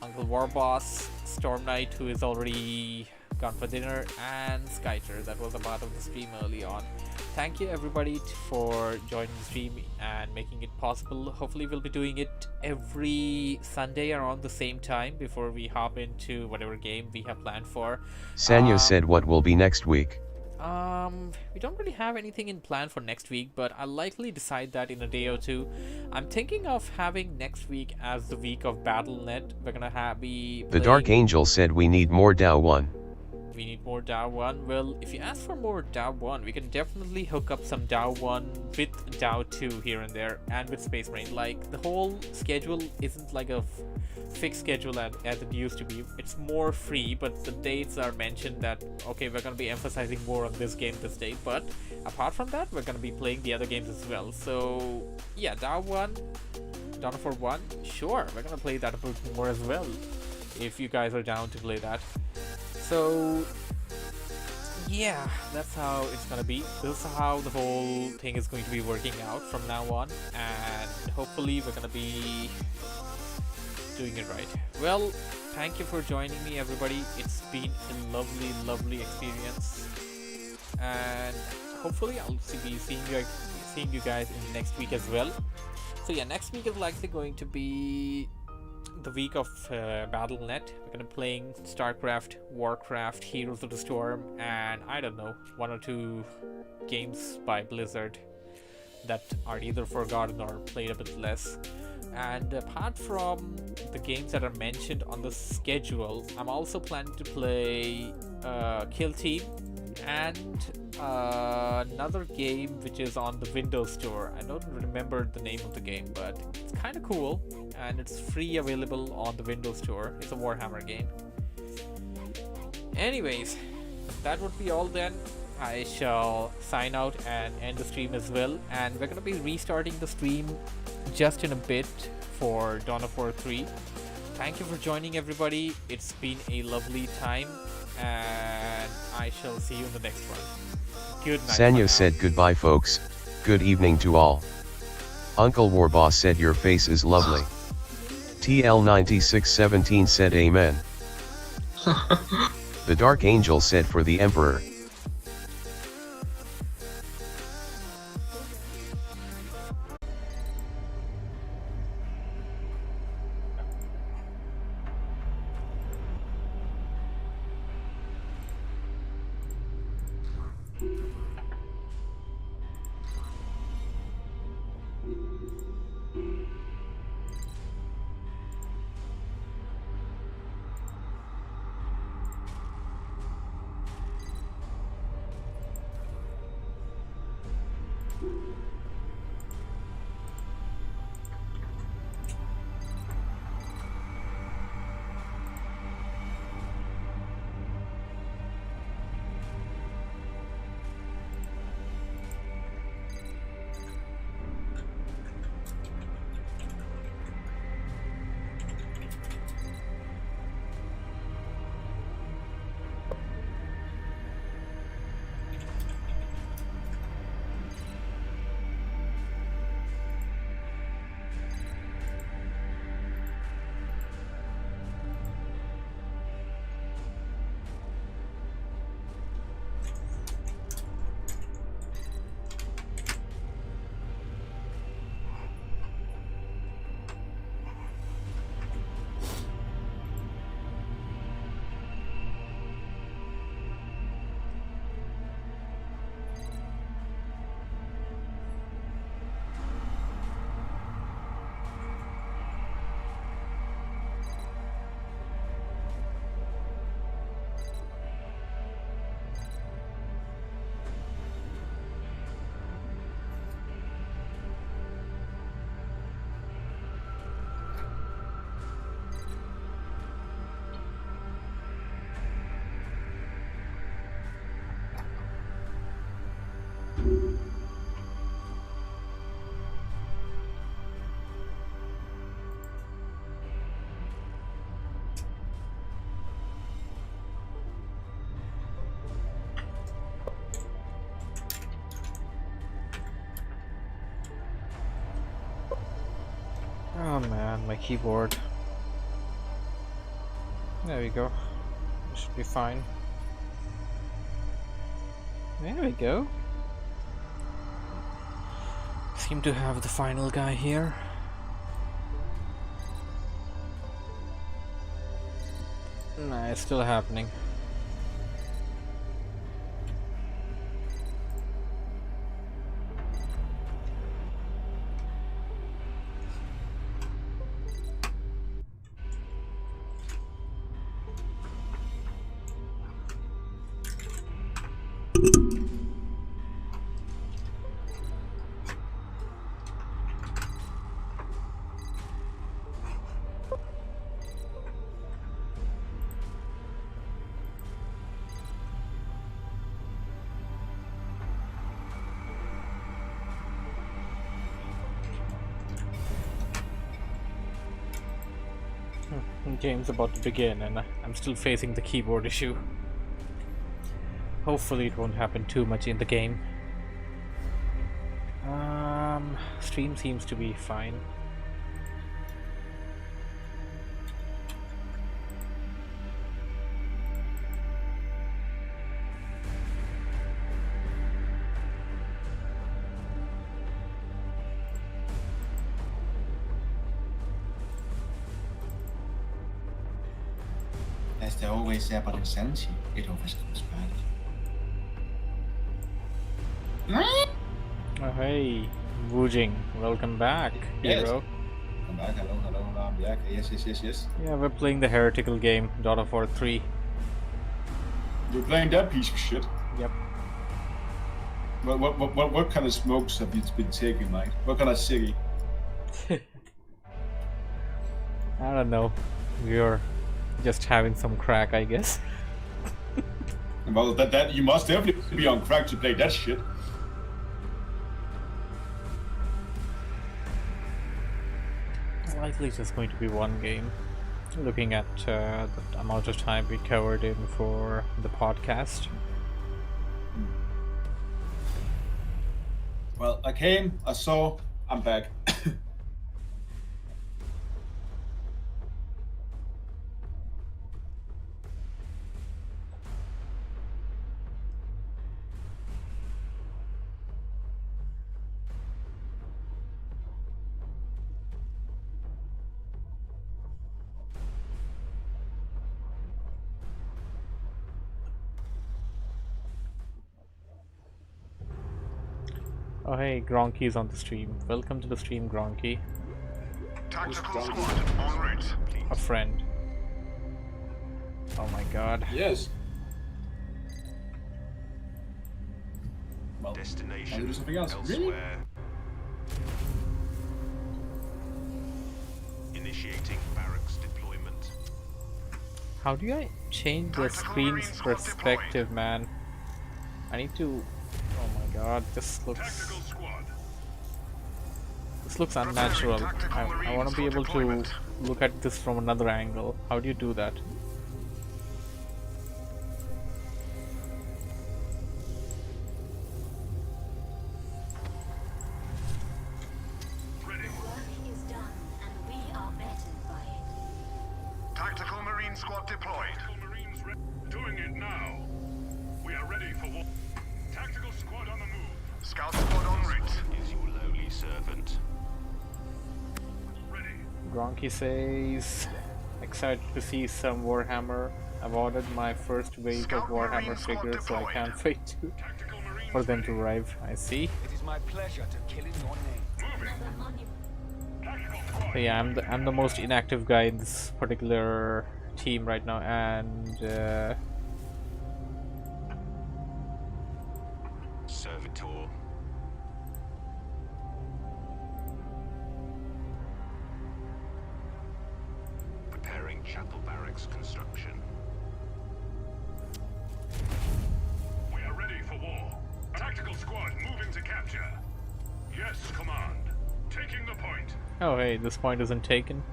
Uncle Warboss, Storm Knight, who is already gone for dinner, and Skyter, that was a part of the stream early on. Thank you everybody for joining the stream and making it possible. Hopefully we'll be doing it every Sunday around the same time before we hop into whatever game we have planned for. Sanya said what will be next week. We don't really have anything in plan for next week, but I'll likely decide that in a day or two. I'm thinking of having next week as the week of Battle.net. We're gonna be The Dark playing- Angel said we need more DAO 1. We need more DAO 1. Well, if you ask for more DAO 1, we can definitely hook up some DAO 1 with DAO 2 here and there, and with Space Marine. Like, the whole schedule isn't like a fixed schedule as it used to be. It's more free, but the dates are mentioned that, okay, we're going to be emphasizing more on this game this date, but apart from that, we're going to be playing the other games as well. So, yeah, DAO 1, Dawn of War 1, sure, we're going to play that a bit more as well, if you guys are down to play that. So, yeah, that's how it's gonna be. This is how the whole thing is going to be working out from now on, and hopefully we're gonna be doing it right. Well, thank you for joining me, everybody. It's been a lovely, lovely experience, and hopefully I'll be seeing you guys in next week as well. So yeah, next week is likely going to be the week of Battle.net. We're gonna be playing StarCraft, Warcraft, Heroes of the Storm, and I don't know, 1 or 2 games by Blizzard that are either forgotten or played a bit less. And apart from the games that are mentioned on the schedule, I'm also planning to play Kill Team and another game which is on the Windows Store. I don't remember the name of the game, but it's kind of cool and it's free available on the Windows Store. It's a Warhammer game. Anyways, that would be all then. I shall sign out and end the stream as well, and we're gonna be restarting the stream just in a bit for Dawn of War 3. Thank you for joining, everybody. It's been a lovely time, and I shall see you in the next one. Good night. Sanyo said goodbye folks, good evening to all. Uncle Warboss said your face is lovely. TL9617 said amen. The Dark Angel said for the Emperor. Oh man, my keyboard. There we go. It should be fine. There we go. Seem to have the final guy here. Nah, it's still happening. Game's about to begin and I'm still facing the keyboard issue. Hopefully it won't happen too much in the game. Stream seems to be fine. As they always say about insanity, it always comes back. Oh, hey, Wujing, welcome back, Yes. hero. Come back, hello, I'm back. Yes. Yeah, we're playing the heretical game, Dawn of War 3. You're playing that piece of shit. Yep. What kind of smokes have you been taking, mate? What kind of ciggy? I don't know. We're just having some crack, I guess. Well, that you must definitely be on crack to play that shit. Likely just going to be one game. Looking at the amount of time we covered in for the podcast. Well, I came, I saw, I'm back. Oh hey, Gronky is on the stream. Welcome to the stream, Gronky. Tactical squad en route. A friend. Oh my god. Yes. Well, Destination I'll do something else. Really? elsewhere. Initiating barracks deployment. How do I change the screen's perspective, man? I need to... Oh my god, this looks unnatural. I want to be able to look at this from another angle. How do you do that? Is done, and we are bettered by it. Tactical Marine squad deployed. Doing it now. We are ready for war. Tactical squad on the move. Scout squad en route. Is your lowly servant. Ready. Gronky says, excited to see some Warhammer. I've ordered my first wave of Warhammer figures, so I can't wait Tactical Marines for them to ready. arrive. I see. It is my pleasure to kill in your name. Moving. The monument. Tactical squad. So yeah, I'm the most inactive guy in this particular team right now, and Servitor. Preparing chapel barracks construction. We are ready for war. Tactical squad moving to capture. Yes, command. Taking the point. oh hey, this point isn't taken.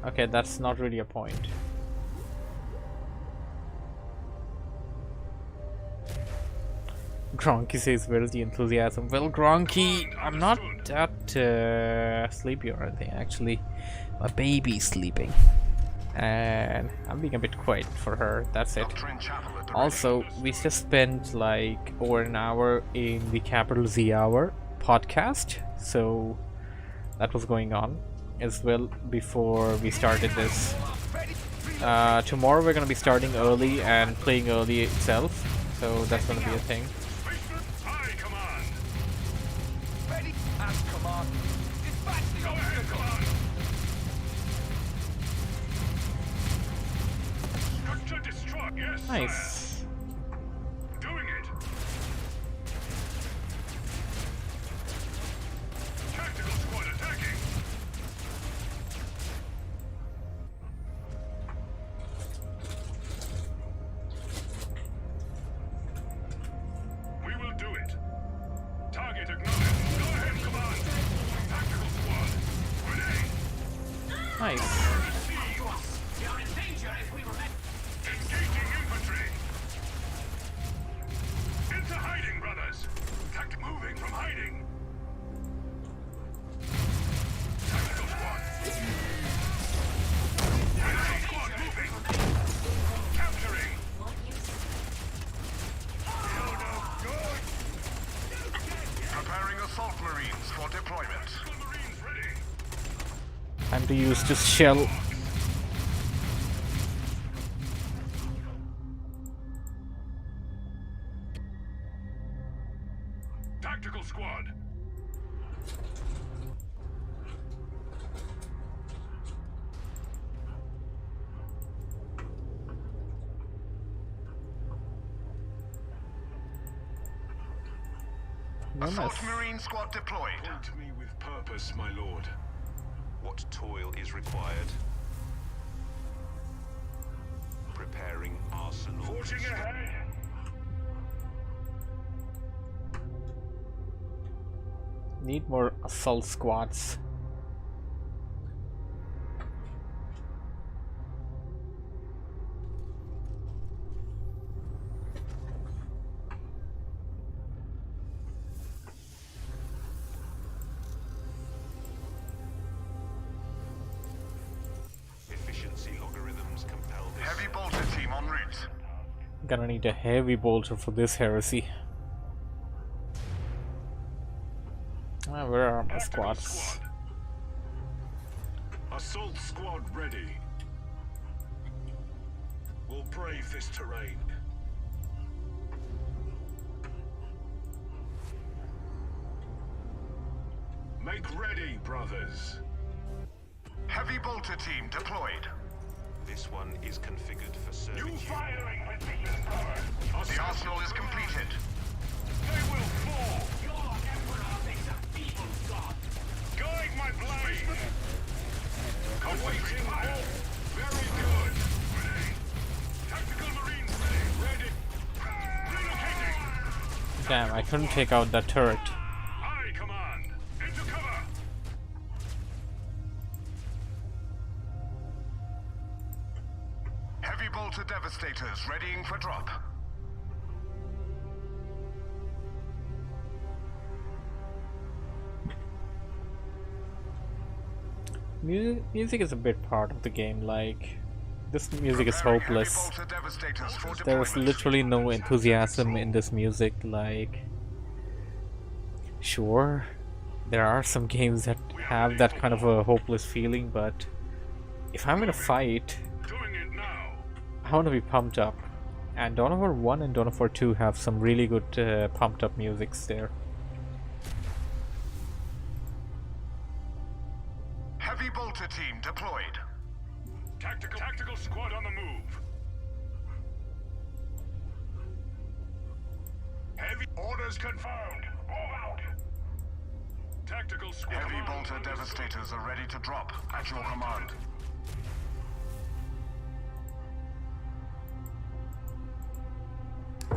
Okay, that's not really a point. Gronky says, where's the enthusiasm? Well, Gronky, I'm not that sleepy or anything, actually. My baby's sleeping. And I'm being a bit quiet for her, that's it. Doctrine chapel at the Also, we just spent like over an hour in the Capital Z Hour podcast, so that was going on as well before we started this. Tomorrow we're gonna be starting early and playing early itself, so that's gonna be a thing. Aye, command. Ready as command. Dispatch the Go ahead, obstacle. command. Structure destroy. Yes, sir. Nice. Doing it. Tactical squad attacking. We will do it. Target acknowledged. Go ahead, command. Tactical squad. Grenade. Nice. Engaging infantry. Into hiding, brothers. Moving from hiding. Tactical squad. Tactical squad moving. Capturing. What you say? Preparing assault marines for deployment. Tactical Marines ready. Time to use this shell. Tactical squad. Assault Marine squad deployed. Point me with purpose, my lord. What toil is required? Preparing arsenal. Forging ahead. Need more assault squads. Efficiency logarithms compel this. Heavy bolter team en route. Gonna need a heavy bolter for this heresy. Where are my Tactical squads? squad. Assault squad ready. We'll brave this terrain. Make ready, brothers. Heavy bolter team deployed. This one is configured for New servitude. firing position covered. The arsenal is completed. They will fall. Your emperor is a feeble god. Guide my blade. Awaiting all. Very good. Ready. Tactical marines ready. Relocating. Damn, I couldn't take out that turret. I command. Into cover. Heavy bolter devastators readying for drop. Music is a big part of the game. Like, this music is Preparing hopeless. Heavy bolter devastators for There is deployment. literally no enthusiasm in this music. Like, sure, there are some games that have that kind of a hopeless feeling, but if I'm in a fight, Doing it now. I want to be pumped up. And Dawn of War 1 and Dawn of War 2 have some really good pumped up musics there. Heavy bolter team deployed. Tactical squad on the move. Heavy orders confirmed. Move out. Tactical squad. Heavy bolter devastators are ready to drop at your command.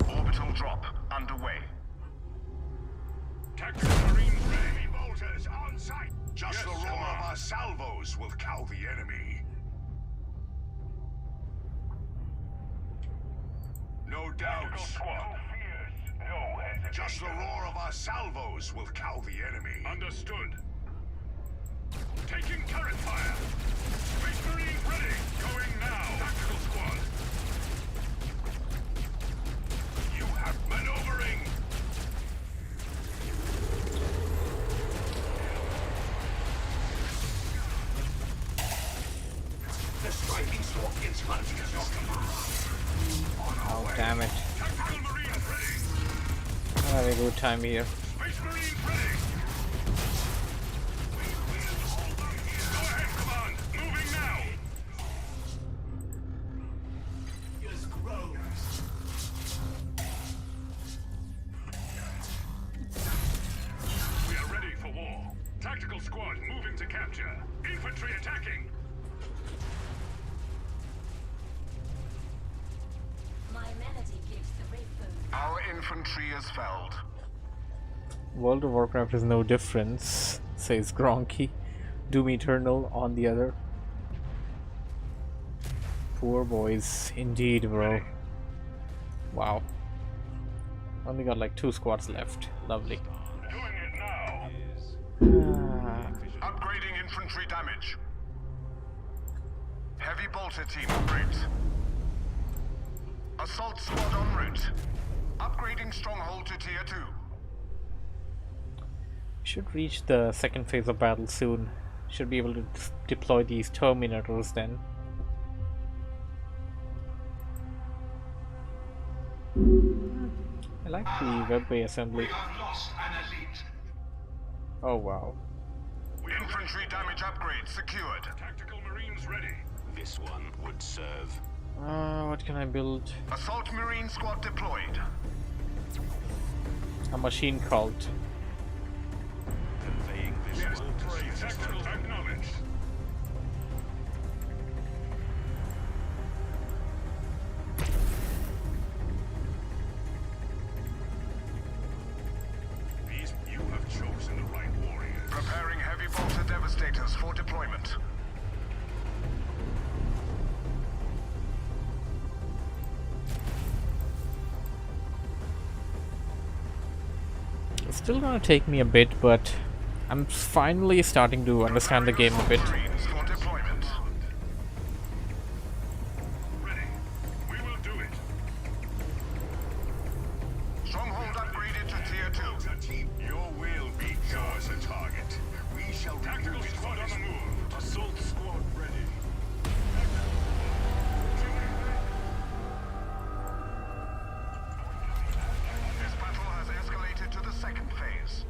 Orbital drop underway. Tactical marines ready. Bolters on site. Just the roar of our salvos will cow the enemy. No doubts. Just the roar of our salvos will cow the enemy. Understood. Taking turret fire. Space Marine ready. Going now. Tactical squad. You have maneuvering. The striking scorpions hunt at your command. Oh, damn it. Tactical Marines ready. I'm having a good time here. Space Marines ready. Go ahead, command. Moving now. We are ready for war. Tactical squad moving to capture. Infantry attacking. My melody gives the red bone. Our infantry is felled. World of Warcraft is no difference, says Gronky. Doom Eternal on the other. Poor boys, indeed, bro. Wow. Only got like 2 squads left. Lovely. Doing it now. Upgrading infantry damage. Heavy bolter team en route. Assault squad en route. Upgrading stronghold to tier 2. Should reach the second phase of battle soon. Should be able to deploy these Terminators then. I like the web-way assembly. Lost an Oh wow. Infantry damage upgrade secured. Tactical Marines ready. This one would serve. What can I build? Assault Marine squad deployed. A machine cult. Conveying this Yes, word to brave. Tactical acknowledged. These, you have chosen the right warriors. Preparing heavy bolter devastators for deployment. It's still gonna take me a bit, but I'm finally starting to understand the game a bit. Marines for deployment. Ready. We will do it. Stronghold upgraded to tier 2. Your will be yours a target. We shall tactical squad on the move. Assault squad ready. This battle has escalated to the second phase.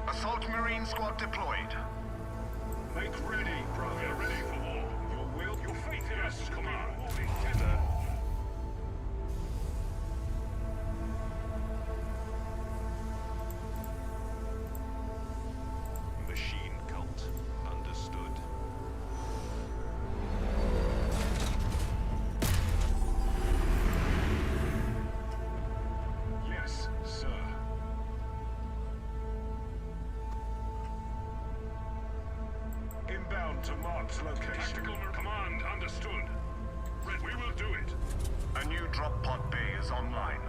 Assault Marine squad deployed. Make ready, brother. We are ready for war. Your will, your faith in us, command. Machine cult. Understood. Yes, sir. Inbound to Mark's location. Tactical command understood. We will do it. A new drop pod bay is online.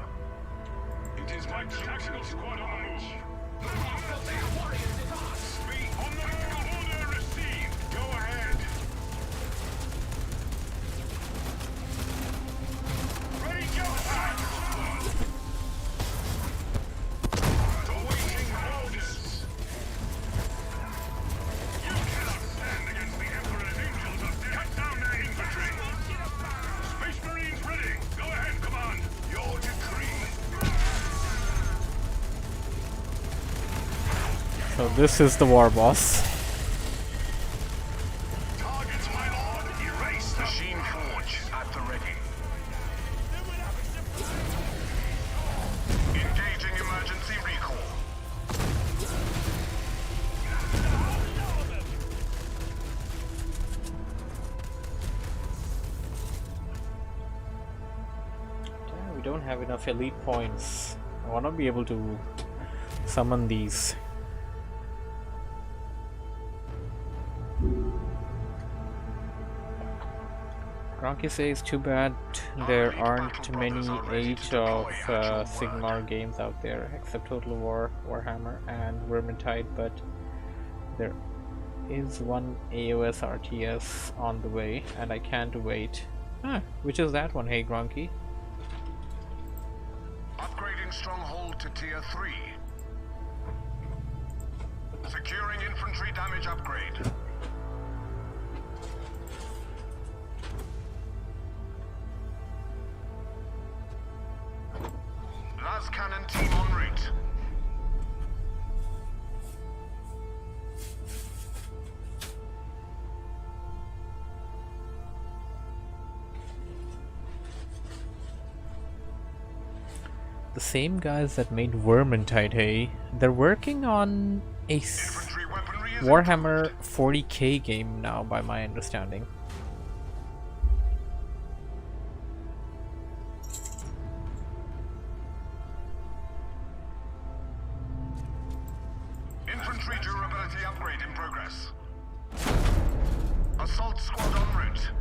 It is my tactical squad on the move. Speed on the move. Order received. Go ahead. Ready, go. Awaiting orders. You cannot stand against the Emperor's angels of death. Cut down their infantry. Space Marines ready. Go ahead, command. Your decree. So this is the war boss. Targets, my lord. Erase them. Machine forge at the ready. Engaging emergency recall. Damn, we don't have enough elite points. I wanna be able to summon these. Gronky says, too bad there aren't many Age of Sigmar games out there except Total War, Warhammer, and Vermintide, but there is one AOS RTS on the way, and I can't wait. Which is that one, hey Gronky? Upgrading stronghold to tier 3. Securing infantry damage upgrade. Las Cannon team en route. The same guys that made Vermintide, hey, they're working on a Infantry weaponry is Warhammer 40k game now, by my understanding. Infantry durability upgrade in progress. Assault squad en route.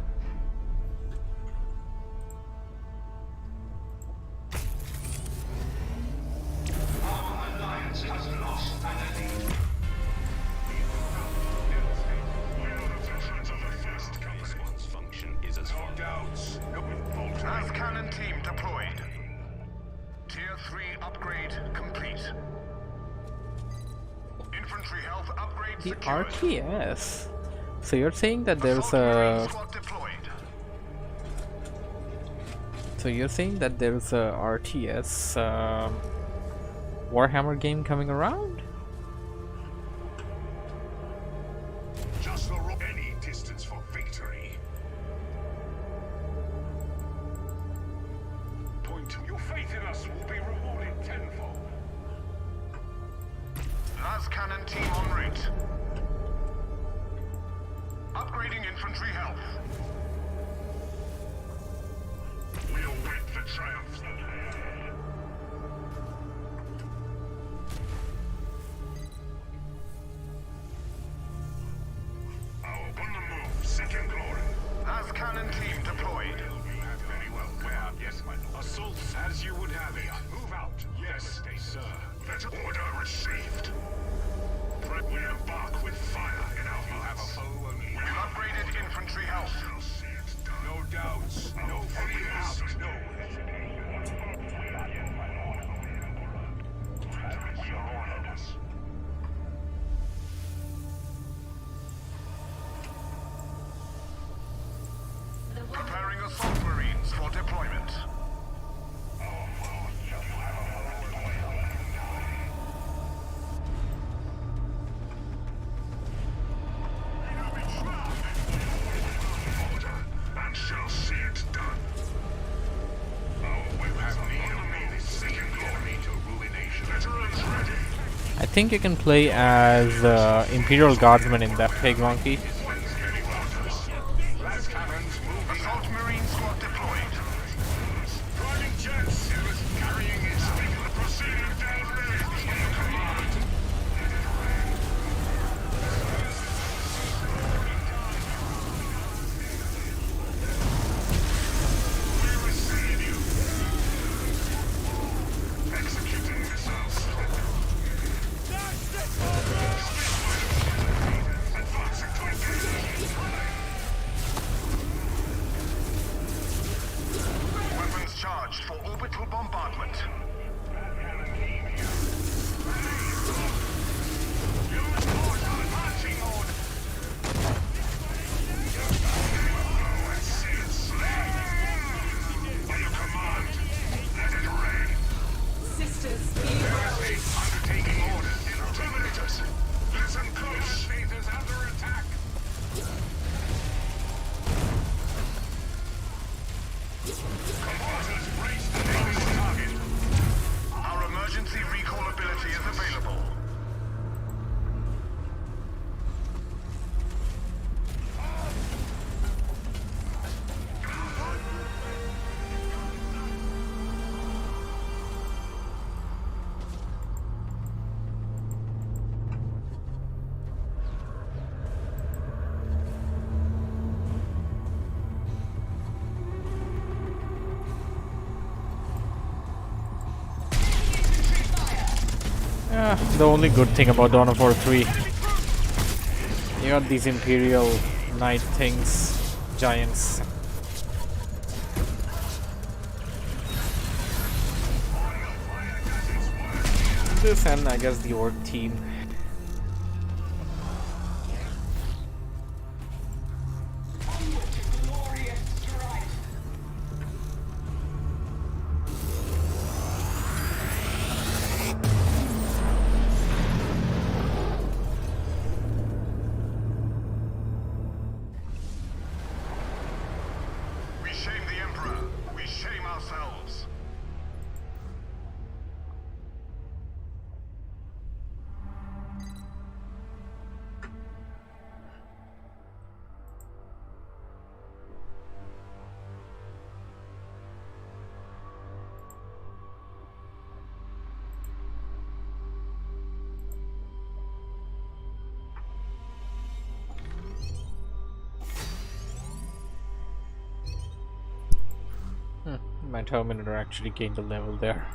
This one's function is as follows. Las Cannon team deployed. Tier 3 upgrade complete. Infantry health upgrade The secured. RTS. So you're saying that there's Assault Marine a. squad deployed. So you're saying that there's a RTS Warhammer game coming around? Just the any distance for victory. Point. Your faith in us will be rewarded tenfold. Las Cannon team en route. Upgrading infantry health. We'll wait for triumph. On the move, seeking glory. Las Cannon team deployed. You have very well. Where? Yes, my lord. Assaults as you would have it. Move out. Yes, sir. That order received. We embark with fire in our hearts. You have a foe only. We've upgraded infantry health. No doubts. No fears. No Preparing assault marines for deployment. and shall see it done. We have need of me, seeking glory to ruination. Veterans ready. I think you can play as Imperial Guardsman in that Pig Monkey. Las cannons move. Assault marine squad deployed. Riding jets. Carrying his vehicle. Proceeding down range. Command. We receive you. Executing missiles. Advancing to engage. Weapons charged for orbital bombardment. Undertaking orders. Terminators. Listen close. Invaders under attack. Combatants brace the next target. Our emergency recall ability is available. The only good thing about Dawn of War 3, you got these Imperial Knight things, giants. This and I guess the Orc team. We shame the Emperor. We shame ourselves. My Terminator actually gained a level there.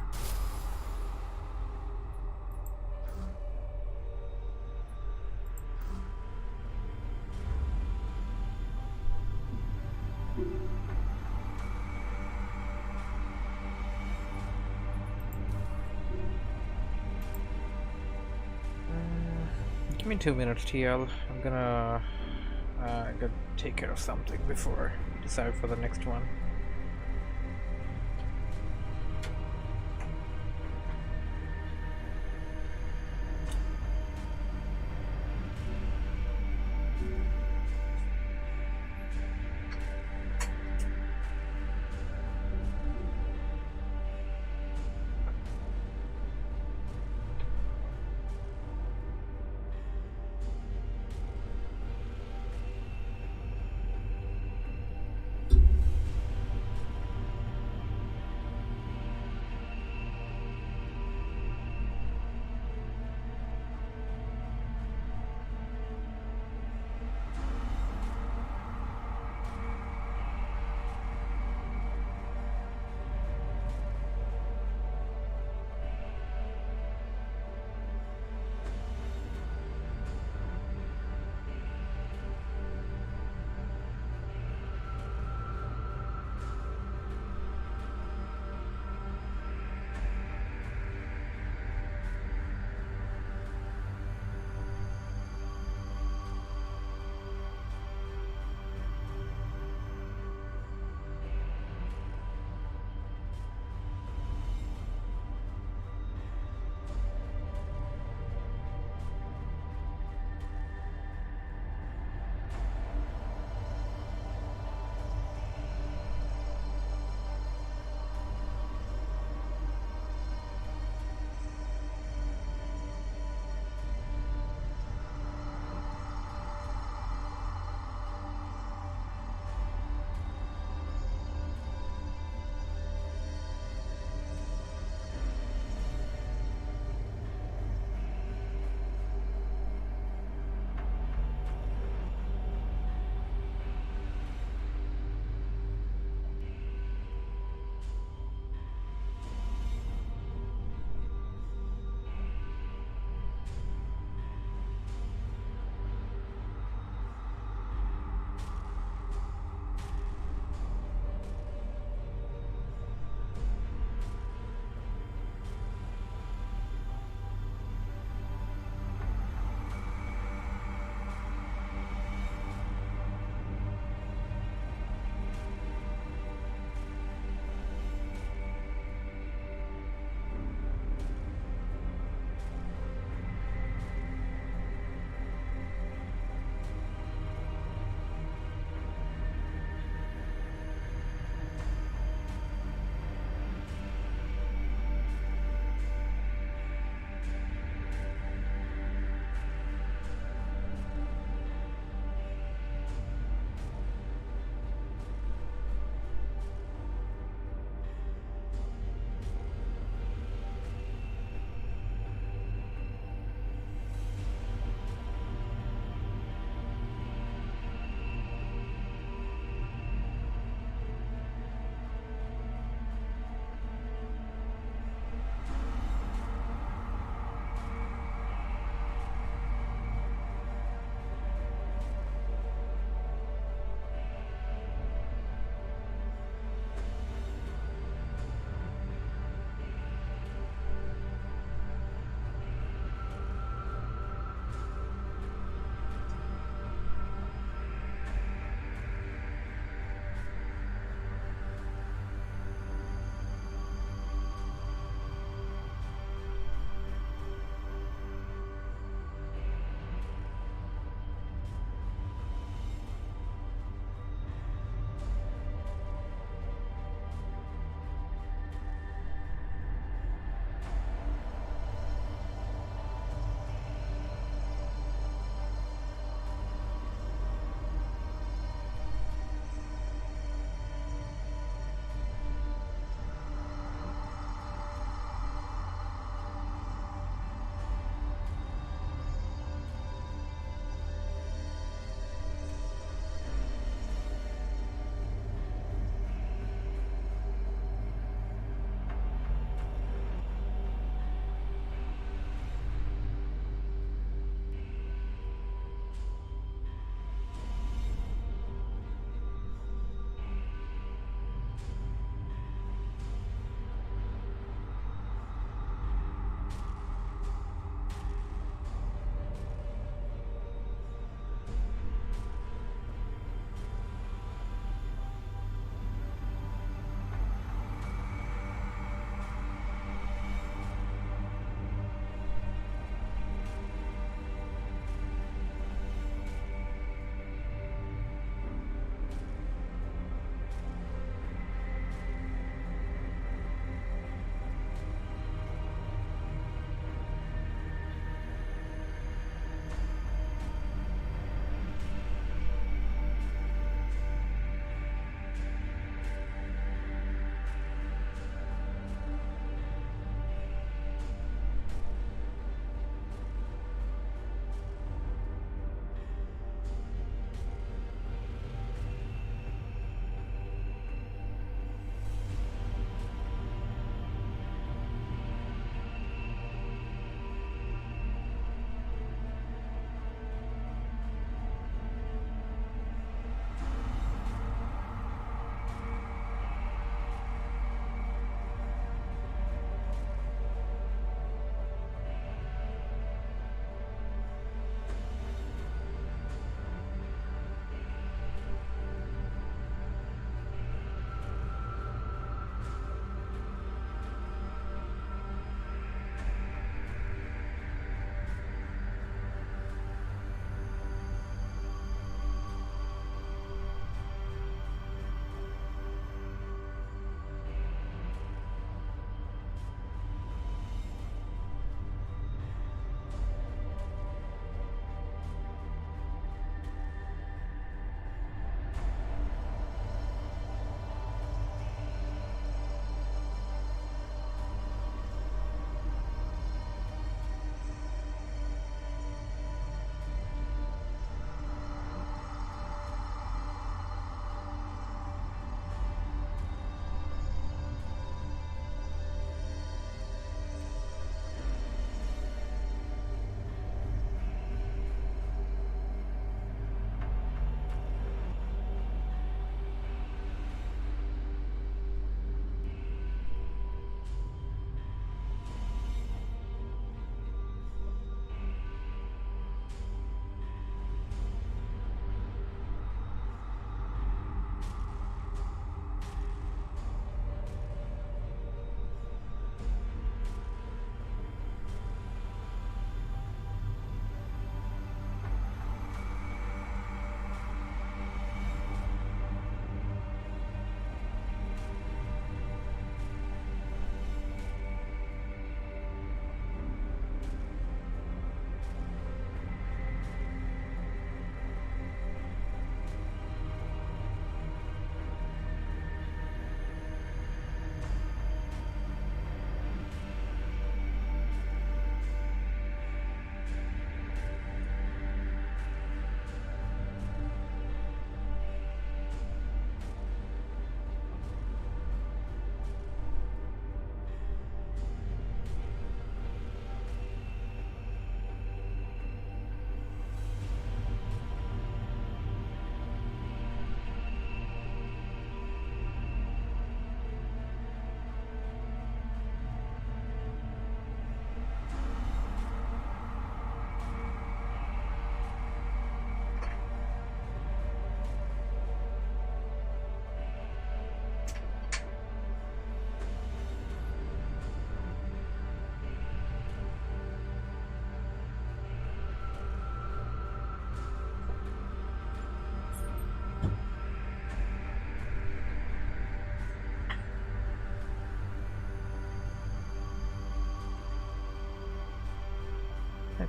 Give me 2 minutes, TL. I'm gonna go take care of something before I decide for the next one.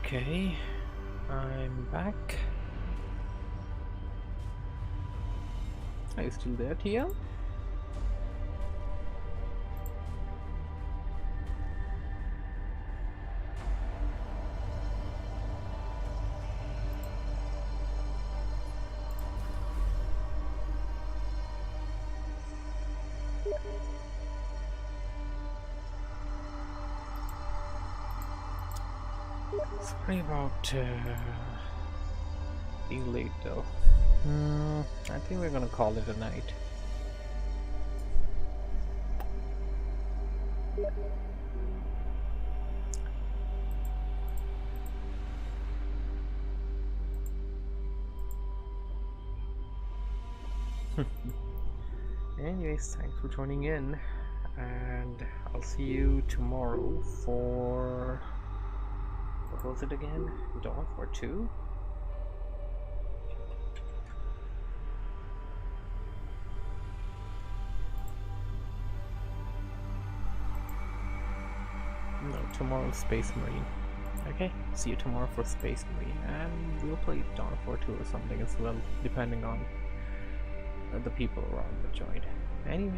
Okay, I'm back. Are you still there, Tia? Sorry about being late though. I think we're gonna call it a night. Anyways, thanks for joining in, and I'll see you tomorrow for... what was it again? Dawn for 2? No, tomorrow Space Marine. Okay, see you tomorrow for Space Marine, and we'll play Dawn of War 2 or something as well, depending on the people around that joined. Anyway.